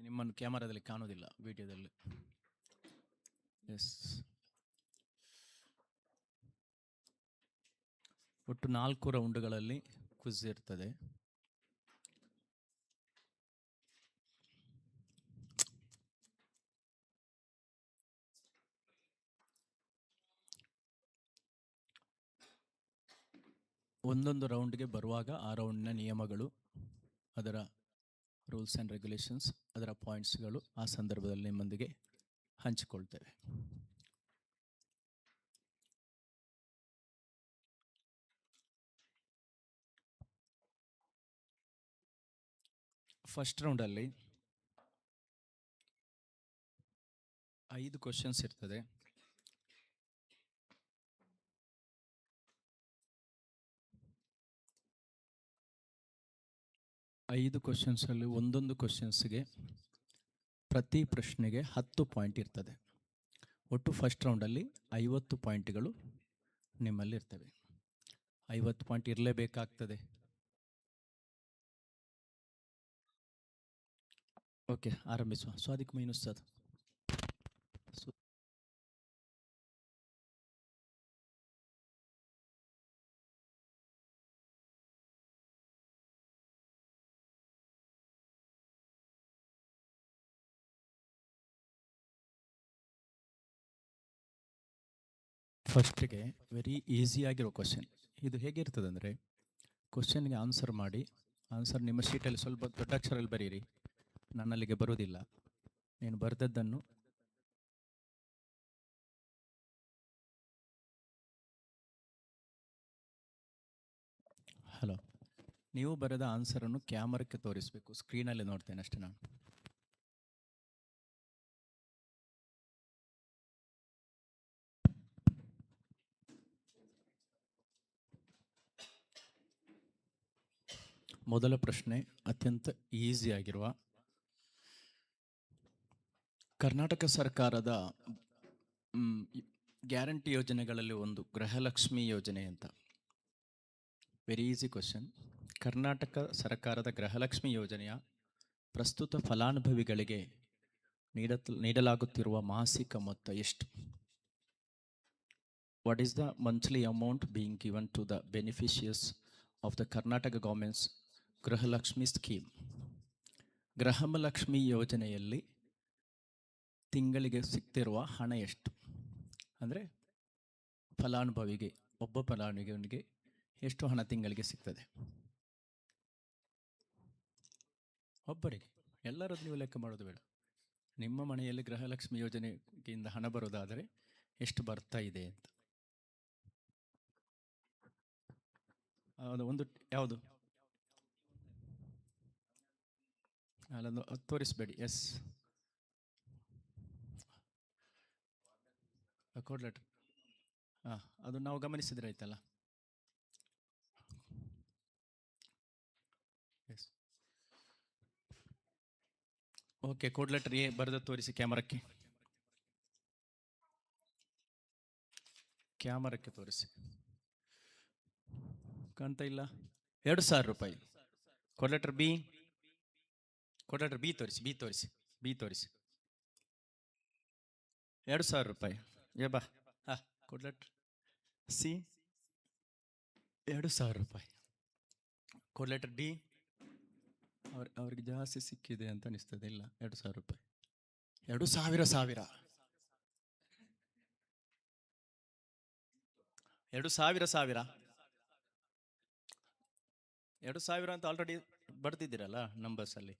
ನಿಮ್ಮನ್ನು ಕ್ಯಾಮರಾದಲ್ಲಿ ಕಾಣೋದಿಲ್ಲ, ವಿಡಿಯೋದಲ್ಲಿ. ಎಸ್, ಒಟ್ಟು 4 ರೌಂಡ್ಗಳಲ್ಲಿ ಕ್ವಿಜ್ ಇರ್ತದೆ. ಒಂದೊಂದು ರೌಂಡ್ಗೆ ಬರುವಾಗ ಆ ರೌಂಡ್ನ ನಿಯಮಗಳು, ಅದರ ರೂಲ್ಸ್ ಆ್ಯಂಡ್ ರೆಗ್ಯುಲೇಷನ್ಸ್, ಅದರ ಪಾಯಿಂಟ್ಸ್ಗಳು ಆ ಸಂದರ್ಭದಲ್ಲಿ ನಿಮ್ಮೊಂದಿಗೆ ಹಂಚಿಕೊಳ್ತೇವೆ. ಫಸ್ಟ್ ರೌಂಡಲ್ಲಿ 5 ಕ್ವಶನ್ಸ್ ಇರ್ತದೆ. ಐದು ಕ್ವಶನ್ಸಲ್ಲಿ ಒಂದೊಂದು ಕ್ವಶನ್ಸ್ಗೆ ಪ್ರತಿ ಪ್ರಶ್ನೆಗೆ 10 ಪಾಯಿಂಟ್ ಇರ್ತದೆ. ಒಟ್ಟು ಫಸ್ಟ್ ರೌಂಡಲ್ಲಿ 50 ಪಾಯಿಂಟ್ಗಳು ನಿಮ್ಮಲ್ಲಿ ಇರ್ತವೆ. 50 ಪಾಯಿಂಟ್ ಇರಲೇಬೇಕಾಗ್ತದೆ. ಓಕೆ, ಆರಂಭಿಸುವ. ಸ್ವಾದಿಕ್ ಮೈನುಸ್ತದ್. ಫಸ್ಟಿಗೆ ವೆರಿ ಈಸಿಯಾಗಿರೋ ಕ್ವಶನ್. ಇದು ಹೇಗಿರ್ತದೆ ಅಂದರೆ, ಕ್ವಶನ್ಗೆ ಆನ್ಸರ್ ಮಾಡಿ, ಆನ್ಸರ್ ನಿಮ್ಮ ಶೀಟಲ್ಲಿ ಸ್ವಲ್ಪ ದೊಡ್ಡ ಅಕ್ಷರಲ್ಲಿ ಬರೀರಿ. ನನ್ನಲ್ಲಿಗೆ ಬರೋದಿಲ್ಲ. ನೀನು ಬರೆದದ್ದನ್ನು ಹಲೋ, ನೀವು ಬರೆದ ಆನ್ಸರನ್ನು ಕ್ಯಾಮರಕ್ಕೆ ತೋರಿಸಬೇಕು. ಸ್ಕ್ರೀನಲ್ಲಿ ನೋಡ್ತೇನೆ ಅಷ್ಟೇ ನಾನು. ಮೊದಲ ಪ್ರಶ್ನೆ ಅತ್ಯಂತ ಈಸಿಯಾಗಿರುವ, ಕರ್ನಾಟಕ ಸರ್ಕಾರದ ಗ್ಯಾರಂಟಿ ಯೋಜನೆಗಳಲ್ಲಿ ಒಂದು ಗೃಹಲಕ್ಷ್ಮಿ ಯೋಜನೆ ಅಂತ. Very easy question. ಕರ್ನಾಟಕ ಸರ್ಕಾರದ ಗೃಹಲಕ್ಷ್ಮಿ ಯೋಜನೆಯ ಪ್ರಸ್ತುತ ಫಲಾನುಭವಿಗಳಿಗೆ ನೀಡಲಾಗುತ್ತಿರುವ ಮಾಸಿಕ ಮೊತ್ತ ಎಷ್ಟು? What is the monthly amount being given to the beneficiaries of the Karnataka government's Gruhalakshmi scheme? Gruhalakshmi ಯೋಜನೆಯಲ್ಲಿ ತಿಂಗಳಿಗೆ ಸಿಗ್ತಿರುವ ಹಣ ಎಷ್ಟು? ಅಂದರೆ ಫಲಾನುಭವಿಗೆ, ಒಬ್ಬ ಫಲಾನುಭವಿಗೆ ಎಷ್ಟು ಹಣ ತಿಂಗಳಿಗೆ ಸಿಗ್ತದೆ? ಒಬ್ಬರಿಗೆ. ಎಲ್ಲರದ್ದು ನೀವು ಲೆಕ್ಕ ಮಾಡೋದು ಬೇಡ. ನಿಮ್ಮ ಮನೆಯಲ್ಲಿ ಗೃಹಲಕ್ಷ್ಮಿ ಯೋಜನೆಯಿಂದ ಹಣ ಬರೋದಾದರೆ ಎಷ್ಟು ಬರ್ತಾ ಇದೆ ಅಂತ. ಒಂದು ಯಾವುದು ಅಲ್ಲೊಂದು ತೋರಿಸಬೇಡಿ. S, code letter. ಅದು ನಾವು ಗಮನಿಸಿದ್ರೆ ಆಯ್ತಲ್ಲ. Yes, okay. Code letter A ಬರೆದ ತೋರಿಸಿ ಕ್ಯಾಮರಕ್ಕೆ. ಕ್ಯಾಮರಕ್ಕೆ ತೋರಿಸಿ. ಕಾಣ್ತಾ ಇಲ್ಲ? 2,000 ರೂಪಾಯಿ. Code letter B. Code letter B ತೋರಿಸಿ. ಬಿ ತೋರಿಸಿ. 2,000 ರೂಪಾಯಿ. ಬಾ. ಕೋಡ್ ಲೆಟರ್ ಸಿ 2,000 ರೂಪಾಯಿ. ಕೋಡ್ ಲೆಟರ್ ಡಿ ಅವ್ರಿಗೆ ಜಾಸ್ತಿ ಸಿಕ್ಕಿದೆ ಅಂತ ಅನಿಸ್ತದೆ. ಇಲ್ಲ, 2,000 ರೂಪಾಯಿ. 2,000 ಅಂತ ಆಲ್ರೆಡಿ ಬರ್ತಿದ್ದೀರಲ್ಲ ನಂಬರ್ಸಲ್ಲಿ.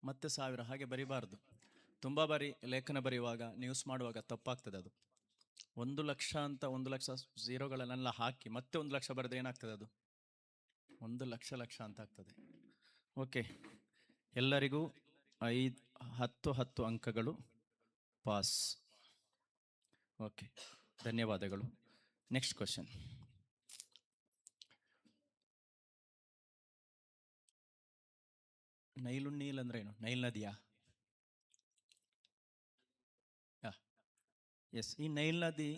ಮತ್ತೆ 1,000 ಹಾಗೆ ಬರಿಬಾರ್ದು. ತುಂಬ ಬಾರಿ ಲೇಖನ ಬರೆಯುವಾಗ, ನ್ಯೂಸ್ ಮಾಡುವಾಗ ತಪ್ಪಾಗ್ತದೆ ಅದು. 1,00,000 ಅಂತ 1,00,000 ಝೀರೋಗಳನ್ನೆಲ್ಲ ಹಾಕಿ ಮತ್ತೆ 1,00,000 ಬರೆದ್ರೆ ಏನಾಗ್ತದೆ? ಅದು 1,00,000 ಅಂತ ಆಗ್ತದೆ. ಓಕೆ, ಎಲ್ಲರಿಗೂ 10 ಅಂಕಗಳು ಪಾಸ್. ಓಕೆ, ಧನ್ಯವಾದಗಳು. Next question. ನೈಲುಣ್ಣೀಲ್ ಅಂದ್ರೆ ಏನು? ನೈಲ್ ನದಿಯಾ? ಎಸ್. ಈ ನೈಲ್ ನದಿ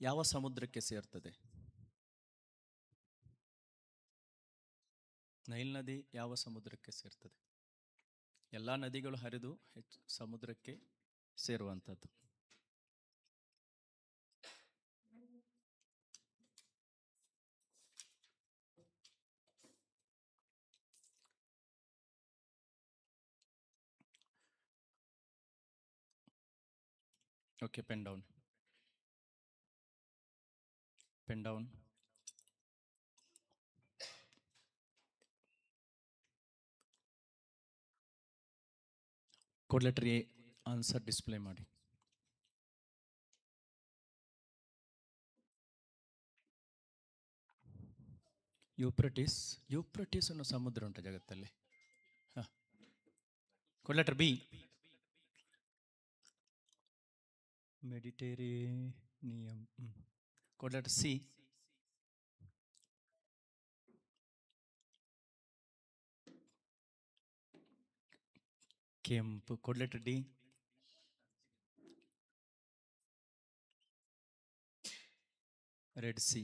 ಯಾವ ಸಮುದ್ರಕ್ಕೆ ಸೇರ್ತದೆ? ನೈಲ್ ನದಿ ಯಾವ ಸಮುದ್ರಕ್ಕೆ ಸೇರ್ತದೆ? ಎಲ್ಲ ನದಿಗಳು ಹರಿದು ಸಮುದ್ರಕ್ಕೆ ಸೇರುವಂಥದ್ದು. Okay, pen down. Pen down. Code letter A answer display ಮಾಡಿ. ಯೂಪ್ರಟಿಸ್ ಅನ್ನೋ ಸಮುದ್ರ ಉಂಟು ಜಗತ್ತಲ್ಲಿ. Code letter B Mediterranean. Code letter C ಕೆಂಪು. Code letter D red sea.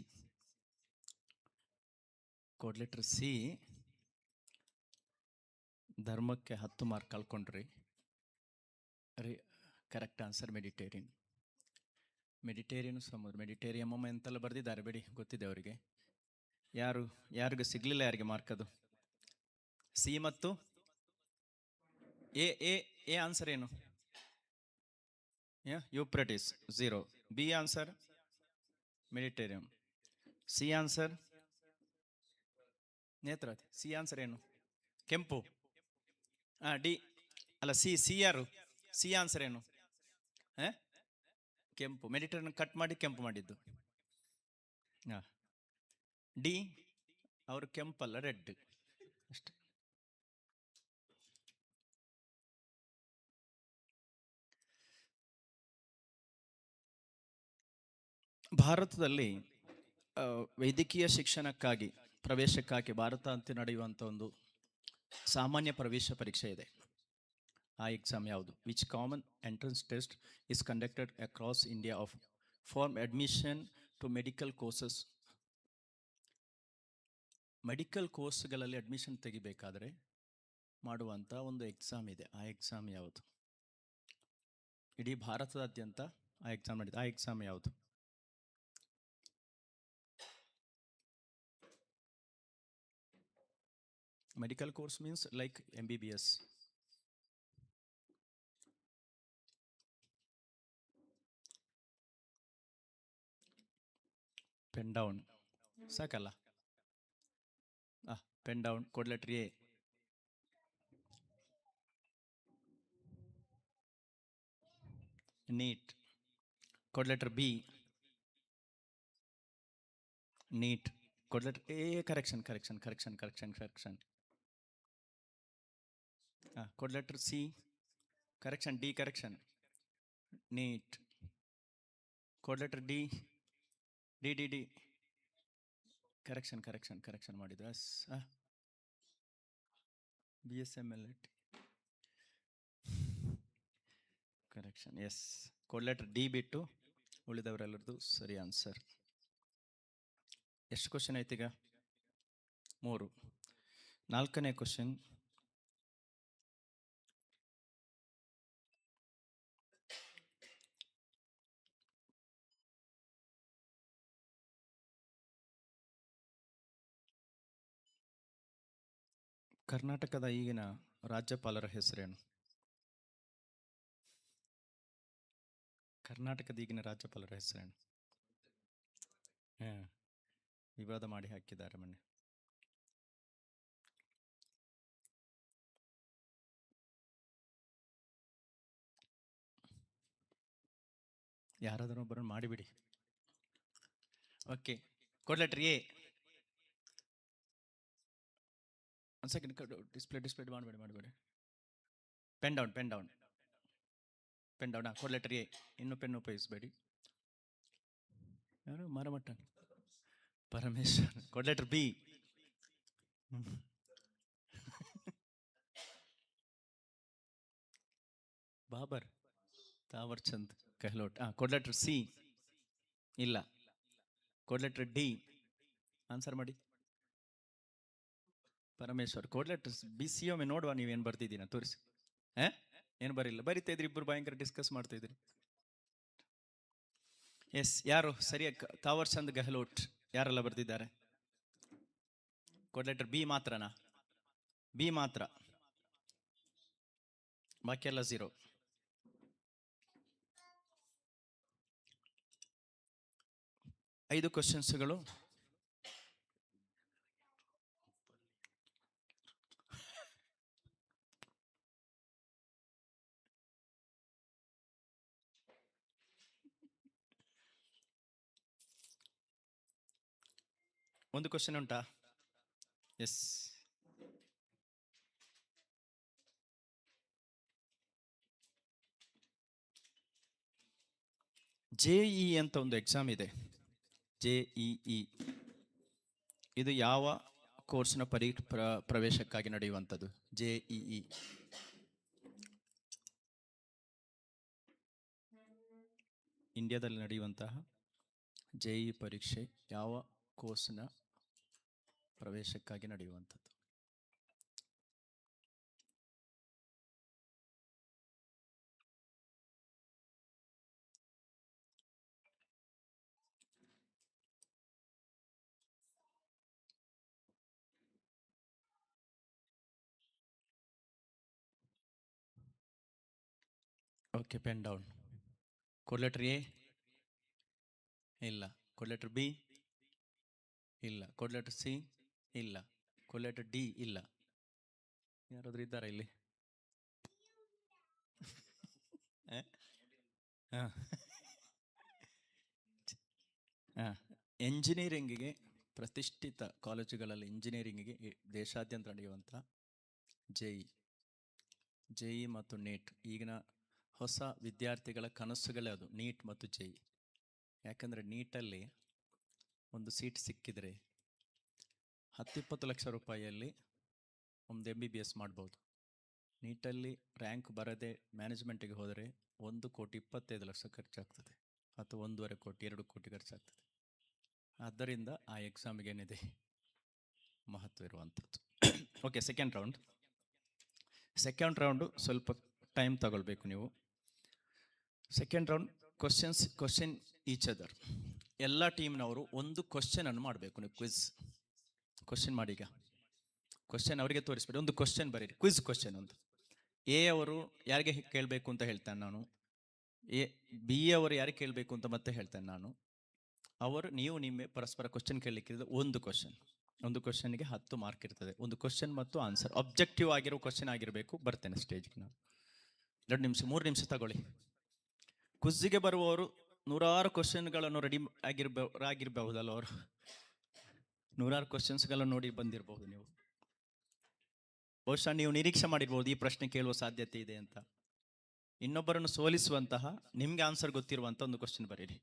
Code letter C ಧರ್ಮಕ್ಕೆ 10 ಮಾರ್ಕ್ ಕಳ್ಕೊಂಡ್ರಿ. Correct answer Mediterranean. ಮೆಡಿಟೇರಿಯನ್ ಸಮುದ್ರ. Mediterranean ಎಂತೆಲ್ಲ ಬರೆದಿದ್ದಾರೆ ಬಿಡಿ, ಗೊತ್ತಿದೆ ಅವರಿಗೆ. ಯಾರಿಗೂ ಸಿಗ್ಲಿಲ್ಲ, ಯಾರಿಗೆ ಮಾರ್ಕ್ ಅದು? ಸಿ ಮತ್ತು ಎ. ಎ ಆನ್ಸರ್ ಏನು? Euphrates 0. B answer Mediterranean. C answer Netravati. C answer ಏನು? ಕೆಂಪು. ಡಿ ಅಲ್ಲ, ಸಿ ಯಾರು? ಸಿ ಆನ್ಸರ್ ಏನು? ಕೆಂಪು. ಮೆಡಿಟೇರಿಯನ್ ಕಟ್ ಮಾಡಿ ಕೆಂಪು ಮಾಡಿದ್ದು. ಡಿ ಅವರು ಕೆಂಪಲ್ಲ, ರೆಡ್ ಅಷ್ಟೇ. ಭಾರತದಲ್ಲಿ ವೈದ್ಯಕೀಯ ಶಿಕ್ಷಣಕ್ಕಾಗಿ ಪ್ರವೇಶಕ್ಕಾಗಿ ಭಾರತ ಅಂತ ನಡೆಯುವಂಥ ಒಂದು ಸಾಮಾನ್ಯ ಪ್ರವೇಶ ಪರೀಕ್ಷೆ ಇದೆ. ಆ ಎಕ್ಸಾಮ್ ಯಾವುದು? Which common entrance test is conducted across India of form admission to medical courses. Medical ಕೋರ್ಸ್ಗಳಲ್ಲಿ ಅಡ್ಮಿಷನ್ ತೆಗಿಬೇಕಾದ್ರೆ ಮಾಡುವಂಥ ಒಂದು ಎಕ್ಸಾಮ್ ಇದೆ. ಆ ಎಕ್ಸಾಮ್ ಯಾವುದು? ಇಡೀ ಭಾರತದಾದ್ಯಂತ ಆ ಎಕ್ಸಾಮ್ ಮಾಡಿದೆ. ಆ ಎಕ್ಸಾಮ್ ಯಾವುದು? Medical course means like MBBS. Pen down. Sakala. Pen down. Code letter A. NEET. Code letter B. NEET. Code letter A. Correction. Code letter C. Correction. D. Correction. NEET. Code letter D. D. Correction ಮಾಡಿದ್ದು. BSMLT. Correction. Yes. Code letter D ಬಿಟ್ಟು ಉಳಿದವರೆಲ್ಲರದು ಸರಿ answer. ಎಷ್ಟು question ಆಯ್ತು ಈಗ? 3. 4ನೇ question. ಕರ್ನಾಟಕದ ಈಗಿನ ರಾಜ್ಯಪಾಲರ ಹೆಸರೇನು? ಕರ್ನಾಟಕದ ಈಗಿನ ರಾಜ್ಯಪಾಲರ ಹೆಸರೇನು? ವಿವಾದ ಮಾಡಿ ಹಾಕಿದ್ದಾರೆ ಮೊನ್ನೆ. ಯಾರಾದರೂ ಒಬ್ಬರನ್ನು ಮಾಡಿಬಿಡಿ. ಓಕೆ. Code letter A. ಒಂದು ಸೆಕೆಂಡ್. ಡಿಸ್ಪ್ಲೇ ಮಾಡಬೇಡಿ. Pen down. Code letter A. ಇನ್ನು ಪೆನ್ ಉಪಯೋಗಿಸಬೇಡಿ. ಯಾರು ಮಾರಮಟ್ಟ? Parameshwar. Code letter B. Babar Thawar Chand Gehlot. Code letter C ಇಲ್ಲ. ಕೋಡ್ ಲೆಟರ್ ಡಿ ಆನ್ಸರ್ ಮಾಡಿ. Parameshwar. Code letter B C ಒಮ್ಮೆ ನೋಡುವ ನೀವೇನು ಬರ್ತಿದ್ದೀನ ತೋರಿಸಿ. ಏನು ಬರಿಲ್ಲ, ಬರಿತಾ ಇದ್ರಿ ಇಬ್ಬರು ಭಯಂಕರ ಡಿಸ್ಕಸ್ ಮಾಡ್ತಾ ಇದ್ರಿ. ಎಸ್, ಯಾರು ಸರಿಯಾಗಿ ತಾವರ್ ಚಂದ್ ಗೆಹ್ಲೋಟ್ ಯಾರೆಲ್ಲ ಬರ್ದಿದ್ದಾರೆ? ಕೋಡ್ ಲೆಟರ್ ಬಿ ಮಾತ್ರನಾ? ಬಿ ಮಾತ್ರ, ಬಾಕಿ ಎಲ್ಲ 0. ಐದು ಕ್ವಶನ್ಸ್ಗಳು. ಒಂದು ಕ್ವಶನ್ ಉಂಟಾ? ಎಸ್. JEE ಅಂತ ಒಂದು ಎಕ್ಸಾಮ್ ಇದೆ. JEE ಇದು ಯಾವ ಕೋರ್ಸ್ನ ಪ್ರವೇಶಕ್ಕಾಗಿ ನಡೆಯುವಂಥದ್ದು? JEE ಇಂಡಿಯಾದಲ್ಲಿ ನಡೆಯುವಂತಹ JEE ಪರೀಕ್ಷೆ ಯಾವ ಕೋರ್ಸ್ನ ಪ್ರವೇಶಕ್ಕಾಗಿ ನಡೆಯುವಂಥದ್ದು? Okay, pen down. Code letter A ಇಲ್ಲ, ಕೋಡ್ ಲೆಟರ್ ಬಿ ಇಲ್ಲ, ಕೋಡ್ ಲೆಟರ್ ಸಿ ಇಲ್ಲ, ಕೋಡ್ ಲೆಟರ್ ಡಿ ಇಲ್ಲ. ಯಾರಾದ್ರೂ ಇದ್ದಾರಾ ಇಲ್ಲಿ? ಎಂಜಿನಿಯರಿಂಗಿಗೆ ಪ್ರತಿಷ್ಠಿತ ಕಾಲೇಜುಗಳಲ್ಲಿ ಇಂಜಿನಿಯರಿಂಗಿಗೆ ದೇಶಾದ್ಯಂತ ನಡೆಯುವಂಥ JEE ಮತ್ತು ನೀಟ್ ಈಗಿನ ಹೊಸ ವಿದ್ಯಾರ್ಥಿಗಳ ಕನಸುಗಳೇ ಅದು, ನೀಟ್ ಮತ್ತು JEE. ಯಾಕಂದರೆ ನೀಟಲ್ಲಿ ಒಂದು ಸೀಟ್ ಸಿಕ್ಕಿದರೆ 10-20 ಲಕ್ಷ ರೂಪಾಯಿಯಲ್ಲಿ ಒಂದು MBBS ಮಾಡ್ಬೋದು. ನೀಟಲ್ಲಿ ರ್ಯಾಂಕ್ ಬರದೆ ಮ್ಯಾನೇಜ್ಮೆಂಟಿಗೆ ಹೋದರೆ 1,25 ಲಕ್ಷ ಖರ್ಚಾಗ್ತದೆ, ಅಥವಾ 1.5 ಕೋಟಿ 2 ಕೋಟಿ ಖರ್ಚಾಗ್ತದೆ. ಆದ್ದರಿಂದ ಆ ಎಕ್ಸಾಮಿಗೆ ಏನಿದೆ ಮಹತ್ವ ಇರುವಂಥದ್ದು. ಓಕೆ, ಸೆಕೆಂಡ್ ರೌಂಡು ಸ್ವಲ್ಪ ಟೈಮ್ ತಗೊಳ್ಬೇಕು ನೀವು. Second round question each other. ಎಲ್ಲ ಟೀಮ್ನವರು ಒಂದು ಕ್ವಶನ್ ಅನ್ನು ಮಾಡಬೇಕು. ನೀವು ಕ್ವಶನ್ ಮಾಡಿ. ಈಗ ಕ್ವಶನ್ ಅವರಿಗೆ ತೋರಿಸ್ಬೇಡಿ, ಒಂದು ಕ್ವಶನ್ ಬರೀರಿ, ಕ್ವಿಜ್ ಕ್ವಶನ್ ಒಂದು. ಎ ಅವರು ಯಾರಿಗೆ ಕೇಳಬೇಕು ಅಂತ ಹೇಳ್ತೇನೆ ನಾನು, ಬಿ ಅವರು ಯಾರಿಗೆ ಕೇಳಬೇಕು ಅಂತ ಮತ್ತೆ ಹೇಳ್ತೇನೆ ನಾನು. ನೀವು ನಿಮ್ಮ ಪರಸ್ಪರ ಕ್ವಶನ್ ಕೇಳಲಿಕ್ಕಿದ್ರೆ ಒಂದು ಕ್ವಶನ್ಗೆ 10 ಮಾರ್ಕ್ ಇರ್ತದೆ. ಒಂದು ಕ್ವಶನ್ ಮತ್ತು ಆನ್ಸರ್ ಅಬ್ಜೆಕ್ಟಿವ್ ಆಗಿರೋ ಕ್ವಶನ್ ಆಗಿರಬೇಕು. ಬರ್ತೇನೆ ಸ್ಟೇಜ್ಗೆ ನಾನು. 2 ನಿಮಿಷ 3 ನಿಮಿಷ ತಗೊಳ್ಳಿ. ಕ್ವಿಜ್ಗೆ ಬರುವವರು 100 ಕ್ವಶನ್ಗಳನ್ನು ರೆಡಿ ಆಗಿರಬಹುದಲ್ಲ, ಅವರು 100 ಕ್ವಶನ್ಸ್ಗಳನ್ನು ನೋಡಿ ಬಂದಿರಬಹುದು. ನೀವು ಬಹುಶಃ ನೀವು ನಿರೀಕ್ಷೆ ಮಾಡಿರ್ಬೋದು ಈ ಪ್ರಶ್ನೆ ಕೇಳುವ ಸಾಧ್ಯತೆ ಇದೆ ಅಂತ. ಇನ್ನೊಬ್ಬರನ್ನು ಸೋಲಿಸುವಂತಹ, ನಿಮ್ಗೆ ಆನ್ಸರ್ ಗೊತ್ತಿರುವಂತ ಒಂದು ಕ್ವಶನ್ ಬರೀರಿ.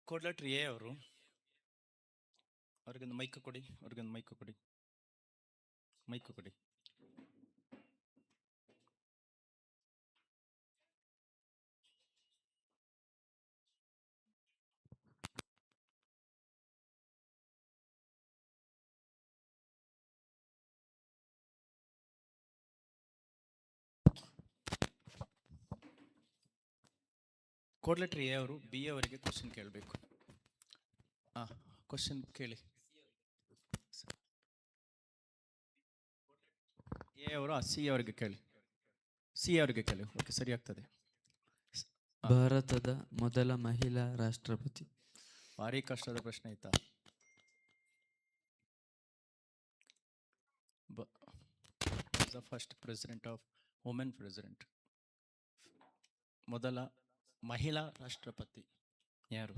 ಕೋಡ್ ಲೆಟರ್ ಎ ಅವರು, ಅವ್ರಿಗೊಂದು ಮೈಕ್ ಕೊಡಿ, ಅವ್ರಿಗೊಂದು ಮೈಕ್ ಕೊಡಿ, ಮೈಕ್ ಕೊಡಿ. ಕೋಡ್ ಲೆಟರ್ ಎ ಅವರು ಬಿ ಅವರಿಗೆ ಕ್ವಶನ್ ಕೇಳಬೇಕು. ಕ್ವಶನ್ ಕೇಳಿ. ಎ ಅವರು ಸಿ ಅವರಿಗೆ ಕೇಳಿ, ಸಿ ಅವರಿಗೆ ಕೇಳಿ. ಓಕೆ, ಸರಿ ಆಗ್ತದೆ. ಭಾರತದ ಮೊದಲ ಮಹಿಳಾ ರಾಷ್ಟ್ರಪತಿ. ಭಾರಿ ಕಷ್ಟದ ಪ್ರಶ್ನೆ ಆಯ್ತಾ. The first president of women president, ಮೊದಲ ಮಹಿಳಾ ರಾಷ್ಟ್ರಪತಿ ಯಾರು?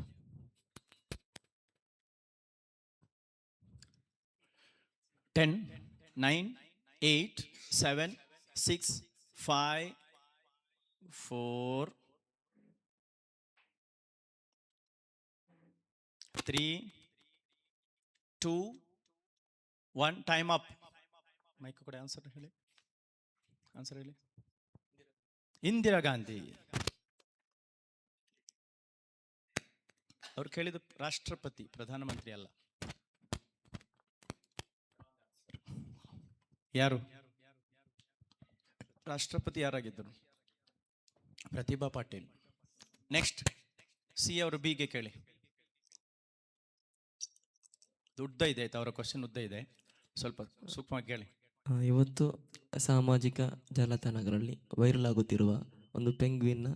10, 9, 8, 7, 6, 5, 4, 3, 2, 1. Time up. ಮೈಕ್ ಕೂಡ ಆನ್ಸರ್ ಹೇಳಿ, ಆನ್ಸರ್ ಹೇಳಿ. ಇಂದಿರಾ ಗಾಂಧಿ. ಅವ್ರು ಕೇಳಿದ ರಾಷ್ಟ್ರಪತಿ, ಪ್ರಧಾನಮಂತ್ರಿ ಅಲ್ಲ. ಯಾರು ರಾಷ್ಟ್ರಪತಿ ಯಾರಾಗಿದ್ದರು? ಪ್ರತಿಭಾ ಪಾಟೀಲ್. ನೆಕ್ಸ್ಟ್ ಸಿ ಅವರು ಬಿಗೆ ಕೇಳಿ. ಉದ್ದ ಇದೆ ಆಯ್ತಾ, ಅವರ ಕ್ವಶನ್ ಉದ್ದ ಇದೆ, ಸ್ವಲ್ಪ ಸೂಕ್ಷ್ಮವಾಗಿ ಕೇಳಿ. ಇವತ್ತು ಸಾಮಾಜಿಕ ಜಾಲತಾಣಗಳಲ್ಲಿ ವೈರಲ್ ಆಗುತ್ತಿರುವ ಒಂದು ಪೆಂಗ್ವಿನ್ನ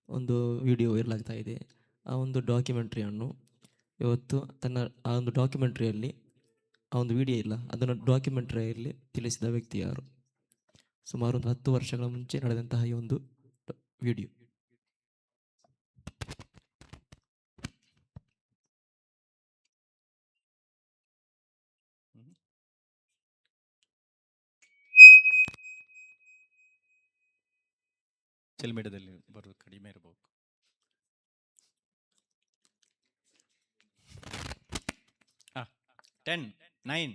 ಒಂದು ವಿಡಿಯೋ ವೈರಲ್ ಆಗ್ತಾ ಇದೆ. ಆ ಒಂದು ಡಾಕ್ಯುಮೆಂಟ್ರಿಯನ್ನು ಇವತ್ತು ಆ ಒಂದು ಡಾಕ್ಯುಮೆಂಟ್ರಿಯಲ್ಲಿ ಆ ಒಂದು ವಿಡಿಯೋ ಇಲ್ಲ, ಅದನ್ನು ಡಾಕ್ಯುಮೆಂಟ್ರಿಯಲ್ಲಿ ತಿಳಿಸಿದ ವ್ಯಕ್ತಿ ಯಾರು? ಸುಮಾರು ಒಂದು 10 ವರ್ಷಗಳ ಮುಂಚೆ ನಡೆದಂತಹ ಈ ಒಂದು ವಿಡಿಯೋ. ಸೋಷಿಯಲ್ ಮೀಡಿಯಾದಲ್ಲಿ ಬರೋದು ಕಡಿಮೆ ಇರಬಹುದು. ಆ 10, 9,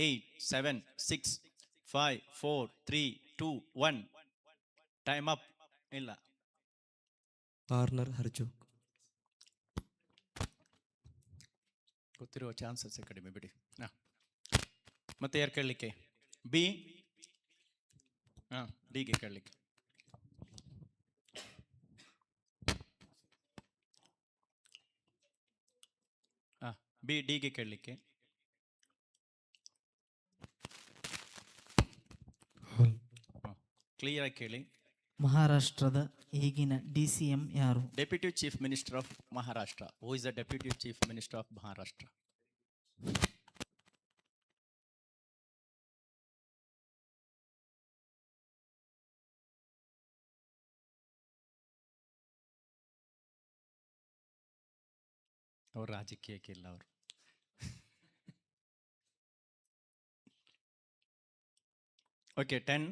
8, 7, 6, 5, 4, 3, 2, 1. Time up. ಇಲ್ಲ, ವಾರ್ನರ್ ಹರ್ಜೋಗ್. ಗೊತ್ತಿರುವ ಚಾನ್ಸಸ್ ಕಡಿಮೆ ಬಿಡಿ. ಮತ್ತೆ ಯಾರು ಕೇಳಲಿಕ್ಕೆ? ಬಿ. ಡಿಗೆ ಕೇಳಲಿಕ್ಕೆ. ಬಿ ಡಿಗೆ ಕೇಳಲಿಕ್ಕೆ. ಕ್ಲಿಯರ್ ಆಗಿ ಕೇಳಿ. ಮಹಾರಾಷ್ಟ್ರದ ಈಗಿನ DCM ಯಾರು? Deputy chief minister of Maharashtra. Who is the deputy chief minister of Maharashtra? ಅವರು ರಾಜಕೀಯಕ್ಕೆ ಇಲ್ಲ ಅವರು. ಓಕೆ, 10,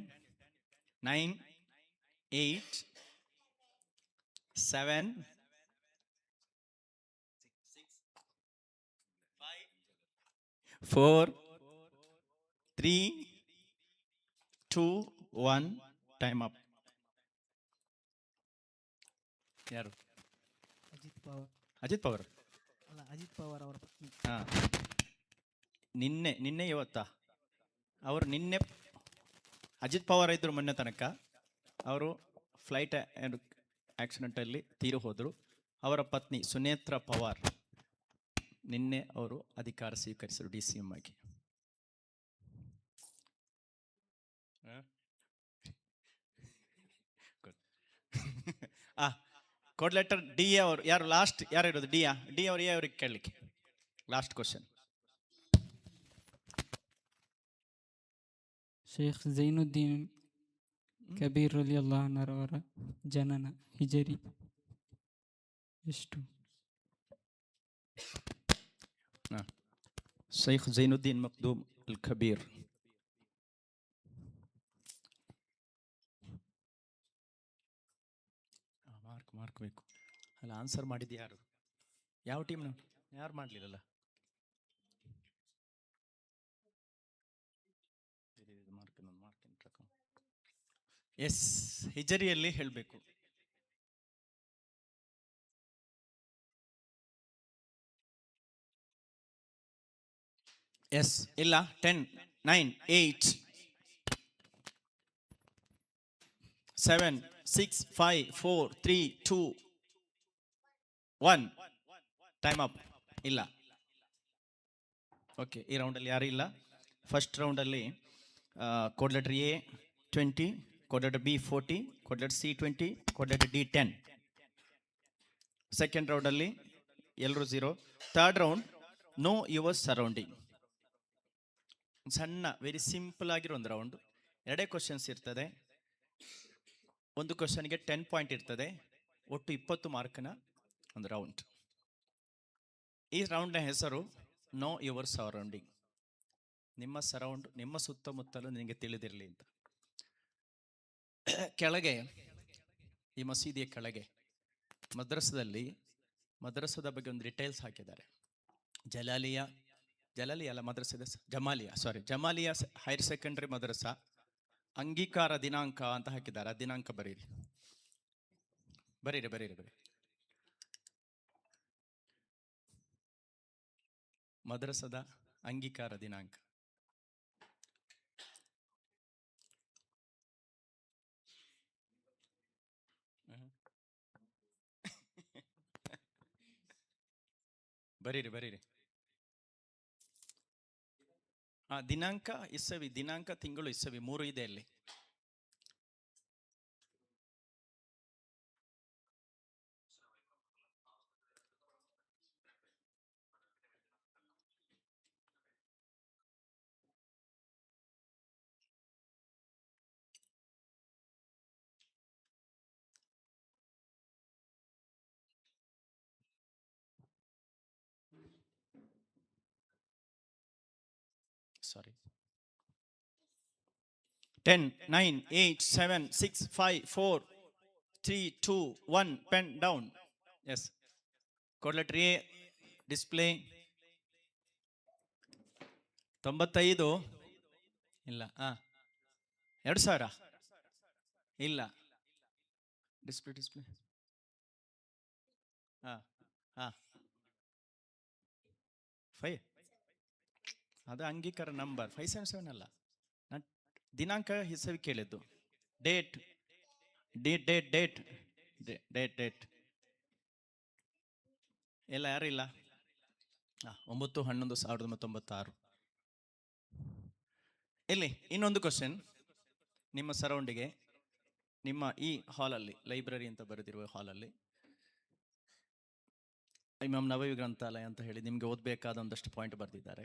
9, 8, 7, 4, 3, 2, 1. Time up. ಯಾರು? ಅಜಿತ್ ಪವಾರ್. ಅಜಿತ್ ಪವಾರ್ ಅಲ್ಲ, ಅಜಿತ್ ಪವಾರ್ ಅವರ ಪತ್ನಿ. ನಿನ್ನೆ ಇವತ್ತಾ? ಅವರು ನಿನ್ನೆ ಅಜಿತ್ ಪವಾರ್ ಇದ್ರು ಮೊನ್ನೆ ತನಕ. ಅವರು ಫ್ಲೈಟ್ ಆಕ್ಸಿಡೆಂಟಲ್ಲಿ ತೀರು ಹೋದರು. ಅವರ ಪತ್ನಿ ಸುನೇತ್ರ ಪವಾರ್ ನಿನ್ನೆ ಅವರು ಅಧಿಕಾರ ಸ್ವೀಕರಿಸಿದರು DCM ಆಗಿ. ಕೋಡ್ ಲೆಟರ್ ಡಿ ಅವರು ಯಾರು? ಲಾಸ್ಟ್ ಯಾರು ಇರೋದು? ಡಿ ಅವರು ಎ ಅವ್ರಿಗೆ ಕೇಳಲಿಕ್ಕೆ. Last question. ಶೇಖ್ ಜೈನುದ್ದೀನ್ ಕಬೀರ್ ರಲಿಯಲ್ಲಾಹು ಅನ್ಹುರವರ ಜನನ ಹಿಜರಿ ಎಷ್ಟು? ಶೇಖ್ ಜೈನುದ್ದೀನ್ ಮಕ್ದೂಮ್ ಅಲ್ ಕಬೀರ್. ಮಾರ್ಕ್ ಬೇಕು. ಅಲ್ಲ, ಆನ್ಸರ್ ಮಾಡಿದ್ದು ಯಾರು? ಯಾವ ಟೀಮ್ ಯಾರು ಮಾಡಲಿಲ್ಲಲ್ಲ? ಎಸ್, ಹಿಜರಿಯಲ್ಲಿ ಹೇಳಬೇಕು. ಎಸ್, ಇಲ್ಲ. 10, 9, 8, 7, 6, 5, 4, 3, 2, 1. Time up. ಇಲ್ಲ. ಓಕೆ, ಈ ರೌಂಡಲ್ಲಿ ಯಾರು ಇಲ್ಲ. ಫಸ್ಟ್ ರೌಂಡಲ್ಲಿ code letter A 20, code letter B 40, code letter C 20, code letter D 10. Second ರೌಂಡಲ್ಲಿ ಎಲ್ಲರೂ 0. Third round know your surrounding. ಸಣ್ಣ ವೆರಿ ಸಿಂಪಲ್ ಆಗಿರೋ ಒಂದು ರೌಂಡ್. 2 ಕ್ವಶನ್ಸ್ ಇರ್ತದೆ. ಒಂದು ಕ್ವಶನ್ಗೆ 10 ಪಾಯಿಂಟ್ ಇರ್ತದೆ. ಒಟ್ಟು 20 ಮಾರ್ಕ್ನ ಒಂದು ರೌಂಡ್. ಈ ರೌಂಡ್ನ ಹೆಸರು ನೋ ಯುವರ್ ಸರೌಂಡಿಂಗ್. ನಿಮ್ಮ ಸರೌಂಡ್, ನಿಮ್ಮ ಸುತ್ತಮುತ್ತಲು ನಿನಗೆ ತಿಳಿದಿರಲಿ ಅಂತ. ಕೆಳಗೆ, ಈ ಮಸೀದಿಯ ಕೆಳಗೆ ಮದ್ರಸದ ಬಗ್ಗೆ ಒಂದು ಡಿಟೇಲ್ಸ್ ಹಾಕಿದ್ದಾರೆ. ಜಲಾಲಿಯಾ ಅಲ್ಲ, ಮದ್ರಸದ ಜಮಾಲಿಯಾ ಹೈಯರ್ ಸೆಕೆಂಡರಿ ಮದ್ರಸಾ ಅಂಗೀಕಾರ ದಿನಾಂಕ ಅಂತ ಹಾಕಿದ್ದಾರೆ. ಆ ದಿನಾಂಕ ಬರೀರಿ. ಮದ್ರಸದ ಅಂಗೀಕಾರ ದಿನಾಂಕ. ಬರೀರಿ. ದಿನಾಂಕ, ಇಸವಿ, ದಿನಾಂಕ, ತಿಂಗಳು, ಇಸವಿ 3 ಇದೆ ಅಲ್ಲಿ. Sorry. 10, 9, 8, 7, 6, 5, 4, 3, 2, 1. Pen down. Yes. Code letter A. Display. 95. ಇಲ್ಲ. 2000. ಇಲ್ಲ. ಡಿಸ್ಪ್ಲೇ. 5. ಅದು ಅಂಗೀಕಾರ ನಂಬರ್ 577 ಅಲ್ಲ. ದಿನಾಂಕ ಹೆಸರು ಕೇಳಿದ್ದು. ಡೇಟ್ ಎಲ್ಲ ಯಾರು ಇಲ್ಲ. 9/11/1996. ಇಲ್ಲಿ ಇನ್ನೊಂದು ಕ್ವಶನ್. ನಿಮ್ಮ ಸರೌಂಡಿಗೆ, ನಿಮ್ಮ ಈ ಹಾಲಲ್ಲಿ, ಲೈಬ್ರರಿ ಅಂತ ಬರೆದಿರುವ ಹಾಲಲ್ಲಿ ಇಮಾಮ್ ನವವಿ ಗ್ರಂಥಾಲಯ ಅಂತ ಹೇಳಿ ನಿಮಗೆ ಓದಬೇಕಾದ ಒಂದಷ್ಟು ಪಾಯಿಂಟ್ ಬರೆದಿದ್ದಾರೆ.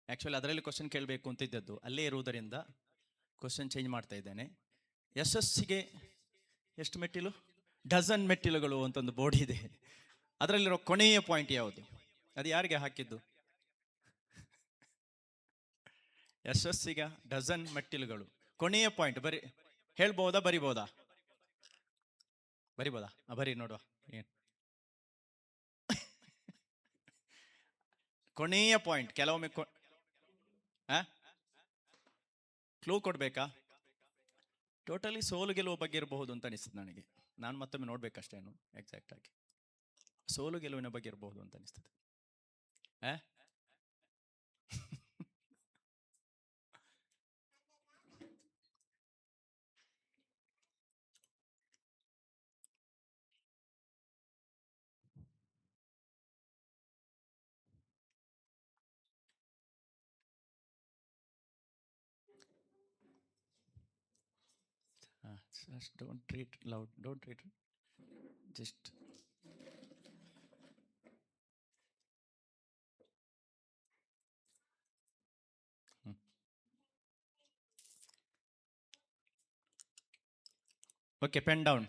ಆ್ಯಕ್ಚುಲಿ ಅದರಲ್ಲಿ ಕ್ವಶನ್ ಕೇಳಬೇಕು ಅಂತಿದ್ದದ್ದು, ಅಲ್ಲೇ ಇರುವುದರಿಂದ ಕ್ವಶನ್ ಚೇಂಜ್ ಮಾಡ್ತಾ ಇದ್ದೇನೆ. ಯಶಸ್ಸಿಗೆ ಎಷ್ಟು ಮೆಟ್ಟಿಲು? ಡಜನ್ ಮೆಟ್ಟಿಲುಗಳು ಅಂತ ಒಂದು ಬೋರ್ಡ್ ಇದೆ. ಅದರಲ್ಲಿರೋ ಕೊನೆಯ ಪಾಯಿಂಟ್ ಯಾವುದು? ಅದು ಯಾರಿಗೆ ಹಾಕಿದ್ದು? ಯಶಸ್ಸಿಗೆ ಡಜನ್ ಮೆಟ್ಟಿಲುಗಳು, ಕೊನೆಯ ಪಾಯಿಂಟ್ ಹೇಳ್ಬೋದಾ? ಬರಿಬೋದಾ? ಬರಿ ನೋಡುವ. ಏನು ಕೊನೆಯ ಪಾಯಿಂಟ್? ಕೆಲವೊಮ್ಮೆ ಕ್ಲೂ ಕೊಡ್ಬೇಕಾ? ಟೋಟಲಿ ಸೋಲು ಗೆಲುವು ಬಗ್ಗೆ ಇರಬಹುದು ಅಂತ ಅನಿಸ್ತದೆ ನನಗೆ. ನಾನು ಮತ್ತೊಮ್ಮೆ ನೋಡ್ಬೇಕಷ್ಟೇನು ಎಕ್ಸಾಕ್ಟ್ ಆಗಿ. ಸೋಲು ಗೆಲುವಿನ ಬಗ್ಗೆ ಇರಬಹುದು ಅಂತ ಅನಿಸ್ತದೆ. Just don't read loud. Don't read. Just okay. Pen down.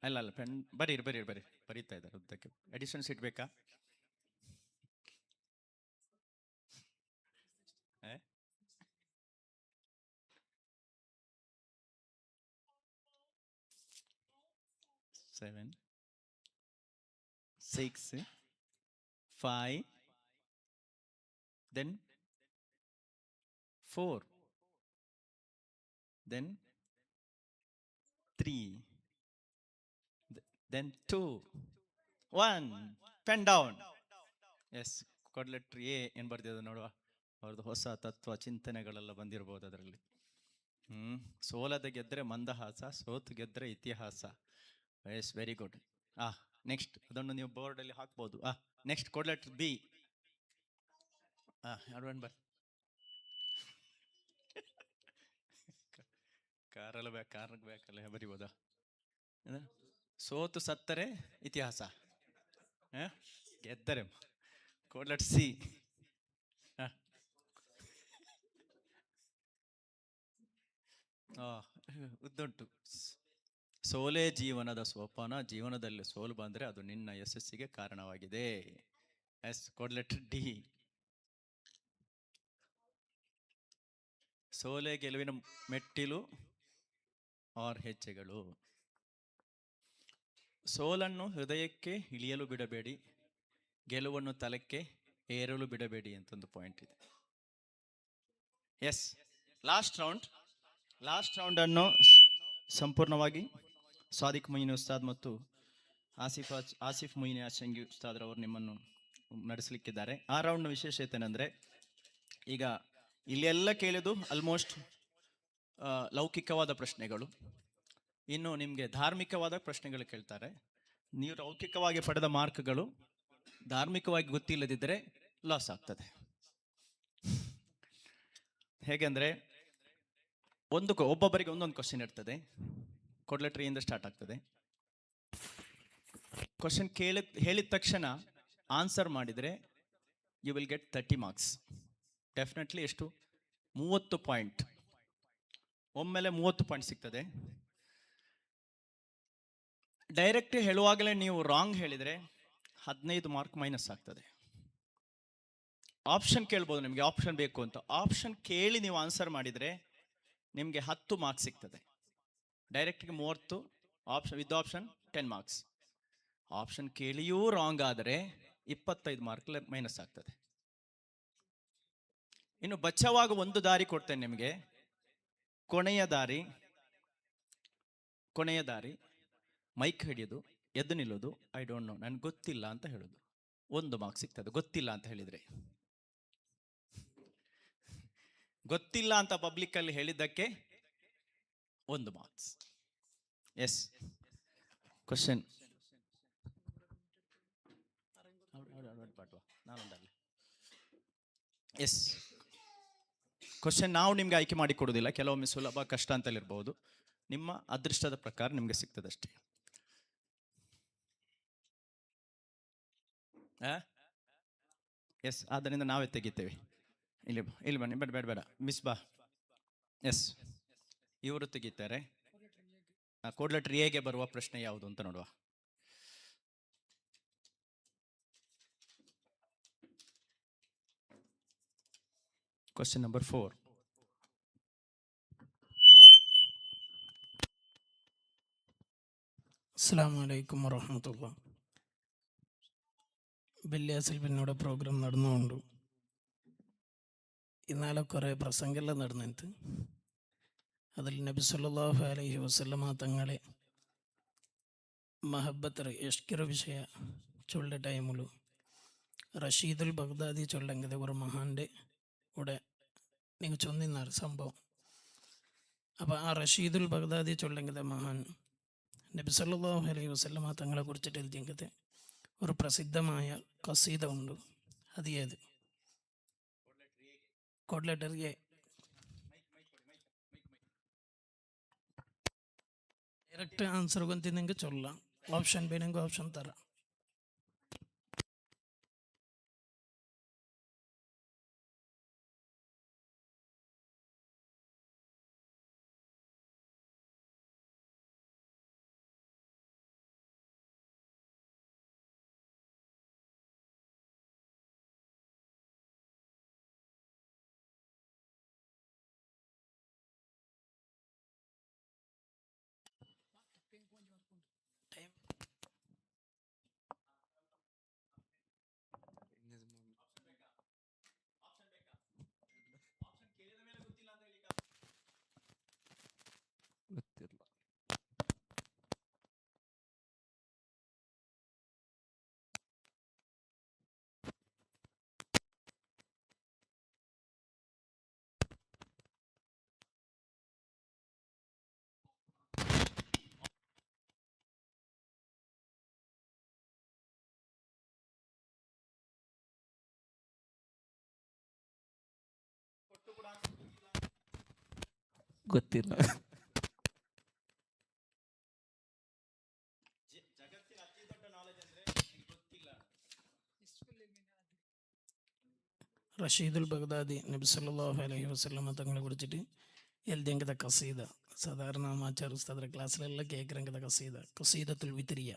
ಅಲ್ಲ, ಪೆನ್ ಬರೀರಿ. ಬರೀತಾ ಇದ್ದಾರೆ ಉದ್ದಕ್ಕೆ. ಎಡಿಷನ್ ಶೀಟ್ ಬೇಕಾ? Seven, 6, 5, then 4, then 3, then 2, 1. Pen down. S, ಕೊಡ್ಲೆಟ್ರ್ A ಏನು ಬರ್ದಿದೆ ನೋಡುವ. ಅವ್ರದ್ದು ಹೊಸ ತತ್ವ ಚಿಂತನೆಗಳೆಲ್ಲ ಬಂದಿರಬಹುದು ಅದರಲ್ಲಿ. ಸೋಲದ ಗೆದ್ರೆ ಮಂದಹಾಸ, ಸೋತು ಗೆದ್ರೆ ಇತಿಹಾಸ. S, very good. ನೆಕ್ಸ್ಟ್ ಅದನ್ನು ನೀವು ಬೋರ್ಡಲ್ಲಿ ಹಾಕ್ಬೋದು. Next code letter B. ಬರ್ ಕಾರಲ್ಲಿ ಬೇಕಲ್ಲ ಬರಿಬೋದಾ? ಸೋತು ಸತ್ತರೆ ಇತಿಹಾಸ, ಗೆದ್ದರೆ ಕೊಡ್ಲೆಟ್ರ್ ಸಿ. ಉದ್ದುಂಟು. ಸೋಲೆ ಜೀವನದ ಸೋಪಾನ, ಜೀವನದಲ್ಲಿ ಸೋಲು ಬಂದರೆ ಅದು ನಿನ್ನ ಯಶಸ್ಸಿಗೆ ಕಾರಣವಾಗಿದೆ. S, ಕೊಡ್ಲೆಟ್ರ್ D. ಸೋಲೆ ಗೆಲುವಿನ ಮೆಟ್ಟಿಲು ಆರ್ ಹೆಜ್ಜೆಗಳು. ಸೋಲನ್ನು ಹೃದಯಕ್ಕೆ ಇಳಿಯಲು ಬಿಡಬೇಡಿ, ಗೆಲುವನ್ನು ತಲೆಕ್ಕೆ ಏರಲು ಬಿಡಬೇಡಿ ಅಂತ ಒಂದು ಪಾಯಿಂಟ್ ಇದೆ. ಎಸ್, ಲಾಸ್ಟ್ ರೌಂಡ್ ಅನ್ನು ಸಂಪೂರ್ಣವಾಗಿ ಸಾದಿಕ್ ಮೊಯಿನಿ ಉಸ್ತಾದ್ ಮತ್ತು ಆಸಿಫ್ ಮೊಯಿನಿ ಆಶಂಗಿ ಉಸ್ತಾದ್ರವರು ನಿಮ್ಮನ್ನು ನಡೆಸಲಿಕ್ಕಿದ್ದಾರೆ. ಆ ರೌಂಡ್ನ ವಿಶೇಷತೆ ಏನಂದರೆ, ಈಗ ಇಲ್ಲೆಲ್ಲ ಕೇಳಿದ್ದು ಆಲ್ಮೋಸ್ಟ್ ಲೌಕಿಕವಾದ ಪ್ರಶ್ನೆಗಳು. ಇನ್ನು ನಿಮಗೆ ಧಾರ್ಮಿಕವಾದ ಪ್ರಶ್ನೆಗಳು ಕೇಳ್ತಾರೆ. ನೀವು ಲೌಕಿಕವಾಗಿ ಪಡೆದ ಮಾರ್ಕ್ಗಳು ಧಾರ್ಮಿಕವಾಗಿ ಗೊತ್ತಿಲ್ಲದಿದ್ದರೆ ಲಾಸ್ ಆಗ್ತದೆ. ಹೇಗೆಂದರೆ, ಒಬ್ಬೊಬ್ಬರಿಗೆ ಒಂದೊಂದು ಕ್ವಶನ್ ಇರ್ತದೆ. ಕೊಡ್ಲೆಟ್ರ್ ಇಂದ ಸ್ಟಾರ್ಟ್ ಆಗ್ತದೆ. ಕ್ವಶನ್ ಹೇಳಿದ ತಕ್ಷಣ ಆನ್ಸರ್ ಮಾಡಿದರೆ you will get 30 marks. Definitely ಎಷ್ಟು? 30 ಪಾಯಿಂಟ್. ಒಮ್ಮೆಲೆ 30 ಪಾಯಿಂಟ್ ಸಿಗ್ತದೆ. ಡೈರೆಕ್ಟ್ ಹೇಳುವಾಗಲೇ ನೀವು ರಾಂಗ್ ಹೇಳಿದರೆ 15 ಮಾರ್ಕ್ ಮೈನಸ್ ಆಗ್ತದೆ. ಆಪ್ಷನ್ ಕೇಳ್ಬೋದು, ನಿಮಗೆ ಆಪ್ಷನ್ ಬೇಕು ಅಂತ. ಆಪ್ಷನ್ ಕೇಳಿ ನೀವು ಆನ್ಸರ್ ಮಾಡಿದರೆ ನಿಮಗೆ 10 ಮಾರ್ಕ್ಸ್ ಸಿಗ್ತದೆ. ಡೈರೆಕ್ಟ್ಗೆ 30, option with option 10 marks. Option ಕೇಳಿಯೂ ರಾಂಗ್ ಆದರೆ 25 ಮಾರ್ಕ್ ಮೈನಸ್ ಆಗ್ತದೆ. ಇನ್ನು ಬಚಾವಾಗ ಒಂದು ದಾರಿ ಕೊಡ್ತೇನೆ ನಿಮಗೆ. ಕೊನೆಯ ದಾರಿ ಮೈಕ್ ಹಿಡಿಯೋದು, ಎದ್ದು ನಿಲ್ಲೋದು, ಐ ಡೋಂಟ್ ನೋ, ನನ್ಗೆ ಗೊತ್ತಿಲ್ಲ ಅಂತ ಹೇಳೋದು. 1 ಮಾರ್ಕ್ ಸಿಗ್ತದೆ. ಗೊತ್ತಿಲ್ಲ ಅಂತ ಹೇಳಿದರೆ, ಗೊತ್ತಿಲ್ಲ ಅಂತ ಪಬ್ಲಿಕ್ ಅಲ್ಲಿ ಹೇಳಿದ್ದಕ್ಕೆ 1 marks. Yes, question yes question ನಾವು ನಿಮ್ಗೆ ಆಯ್ಕೆ ಮಾಡಿ ಕೊಡೋದಿಲ್ಲ. ಕೆಲವೊಮ್ಮೆ ಸುಲಭ ಕಷ್ಟ ಅಂತಲ್ಲಿರ್ಬಹುದು. ನಿಮ್ಮ ಅದೃಷ್ಟದ ಪ್ರಕಾರ ನಿಮ್ಗೆ ಸಿಗ್ತದಷ್ಟೇ. ಎಸ್, ಆದ್ದರಿಂದ ನಾವೇ ತೆಗಿತೇವೆ. ಇಲ್ಲಿ ಬನ್ನಿ, ಬೇಡ ಮಿಸ್ ಬಾ. ಎಸ್, ಇವರು ತೆಗಿತಾರೆ. ಕೊಡ್ಲೆಟ್ರ್ ಎಗೆ ಬರುವ ಪ್ರಶ್ನೆ ಯಾವುದು ಅಂತ ನೋಡುವ. Question number 4. അസ്സലാമു അലൈക്കും വറഹ്മത്തുള്ളാഹി. വെള്ളിയാഴ്ചയിൽ പിന്നോട് പ്രോഗ്രാം നടന്നുകൊണ്ടു. ഇന്നാലെ കുറേ പ്രസംഗമെല്ലാം നടന്നിട്ട് അതിൽ നബി സല്ലല്ലാഹു അലൈഹി വസല്ലമ തങ്ങളെ ಮಹಬ್ಬತ್ತರ ಎಷ್ಕಿರೋ ವಿಷಯ ಚೊಳ್ಳೆ ಟೈಮುಲು ರಶೀದುಲ್ ಬಗ್ದಾದಿ ಚೊಲ್ಲಂಗದೆ ഒരു മഹാൻ്റെ കൂടെ നിങ്ങൾ ചൊന്നിനാറ് സംഭവം. അപ്പോൾ ആ റഷീദുൽ ബഗ്ദാദി ചൊല്ലങ്കതെ മഹാൻ നബി സല്ലല്ലാഹു അലൈഹി വസല്ലമ തങ്ങളെ കുറിച്ചിട്ട് എഴുതിയങ്കത്തെ ഒരു പ്രസിദ്ധമായ കസീദ ഉണ്ട്. അത് ഏത്? Code letter A. ಡೈರೆಕ್ಟ್ ಆನ್ಸರ್ ಗೊಂತಿದ್ದಂಗೆ ಚೊಲ್ಲ. ಆಪ್ಷನ್ ಬೇನಂಗೆ ಆಪ್ಷನ್ ತರ. ಗೊತ್ತಿಲ್ಲ. റഷീദുൽ ബഗ്ദാദി നബി സല്ലല്ലാഹു അലൈഹി വസല്ലമ തങ്ങളെ കുറിച്ചിട്ട് എഴുതിയെങ്കിത കസീദ. സാധാരണ മാച്ചാർ ഉസ്താദിന്റെ ക്ലാസ്സിലെല്ലാം കേൾക്കുറെങ്കിത കസീദ, കസീദത്തുൽ വിത്രിയ.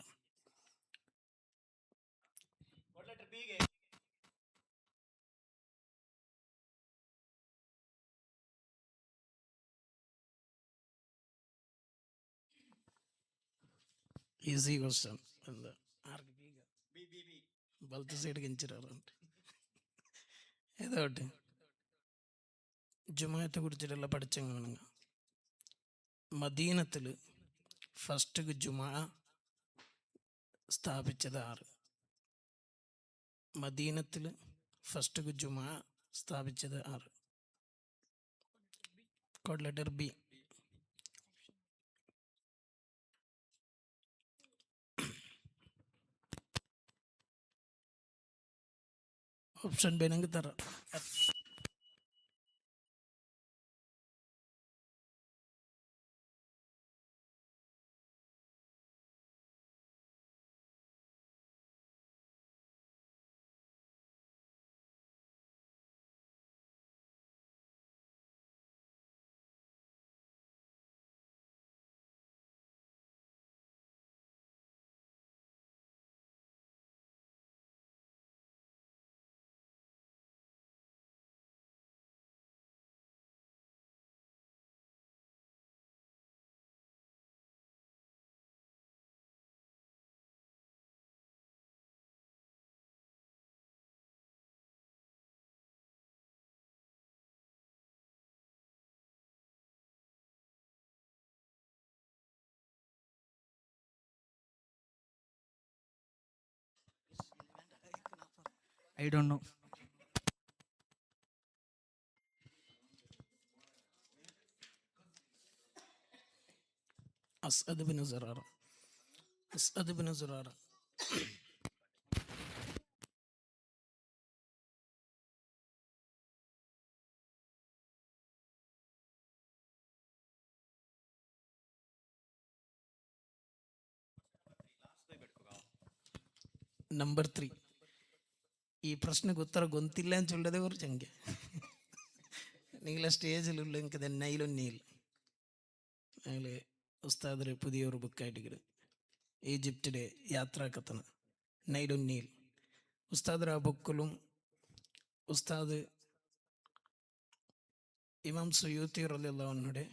Easy question. എന്താ വലത്തെ സൈഡ് കെഞ്ചിറാറുണ്ട്. ഏതാവട്ടെ, ജുമായത്തെ കുറിച്ചിട്ടുള്ള പഠിച്ചെങ്ങാണെങ്കിൽ മദീനത്തിൽ ഫസ്റ്റ് ജുമാ സ്ഥാപിച്ചത് ആറ്. മദീനത്തിൽ ഫസ്റ്റ് ജുമാ സ്ഥാപിച്ചത് ആറ്. Code letter B. ഓപ്ഷൻ വേണമെങ്കിൽ തരാം. I don't know. Asad bin Zurara. Asad bin Zurara. Number 3. ಈ ಪ್ರಶ್ನೆಗೆ ಉತ್ತರ ಗೊತ್ತಿಲ್ಲ ಅಂತ ಹೇಳದೆ ಕುರಿച്ച് ಹಂಗೆ നിങ്ങളെ സ്റ്റേജിലുള്ള എനിക്ക് നൈലൊന്നീൽ ഞങ്ങൾ ഉസ്താദ് പുതിയൊരു ബുക്കായിട്ട് ഈജിപ്തിലെ യാത്രാക്കഥന നൈലൊന്നീൽ. ഉസ്താദ് ആ ബുക്കിലും ഉസ്താദ് ഇമാം സുയൂത്തി റളിയല്ലാഹു അൻഹുടെ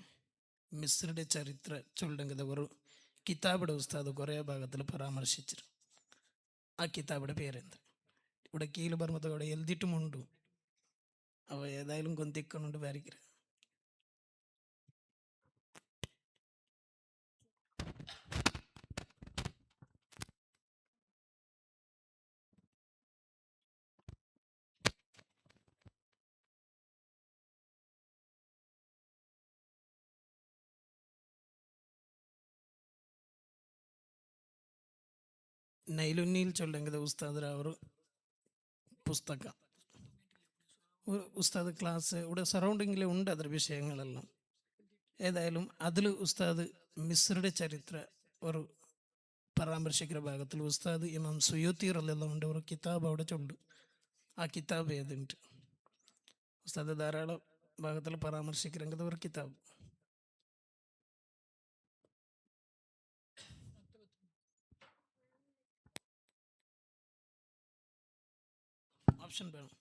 മിസ്രിയുടെ ചരിത്ര ചൊല്ലുന്നത് ഒരു കിതാബിടെ ഉസ്താദ് കുറേ ഭാഗത്തിൽ പരാമർശിച്ചിരുന്നു. ആ കിതാബിടെ പേരെന്ത്? ഇവിടെ കീഴിൽ പറഞ്ഞത് അവിടെ എഴുതിയിട്ടുമുണ്ട്. അവ ഏതായാലും കൊന്തിക്കൊണ്ട് വരയ്ക്കുക. ನೈಲುನ್ನೀಲ್ ಚೊಲ್ಲಂಗದ ಉಸ್ತಾದರ ಅವರು പുസ്തക ഉസ്താദ് ക്ലാസ് ഇവിടെ സറൗണ്ടിങ്ങിൽ ഉണ്ട് അതിൽ വിഷയങ്ങളെല്ലാം. ഏതായാലും അതിൽ ഉസ്താദ് മിസ്രിയുടെ ചരിത്ര ഒരു പരാമർശിക്കുന്ന ഭാഗത്തിൽ ഉസ്താദ് ഇമാം സുയൂത്തി റളിയല്ലാഹു അൻഹു ഒരു കിതാബ് അവിടെ ചൊല്ലു. ആ കിതാബ് ഏതുണ്ട്? ഉസ്താദ് ധാരാളം ഭാഗത്തിൽ പരാമർശിക്കുന്നത് ഒരു കിതാബ്. ഓപ്ഷൻ വേണം.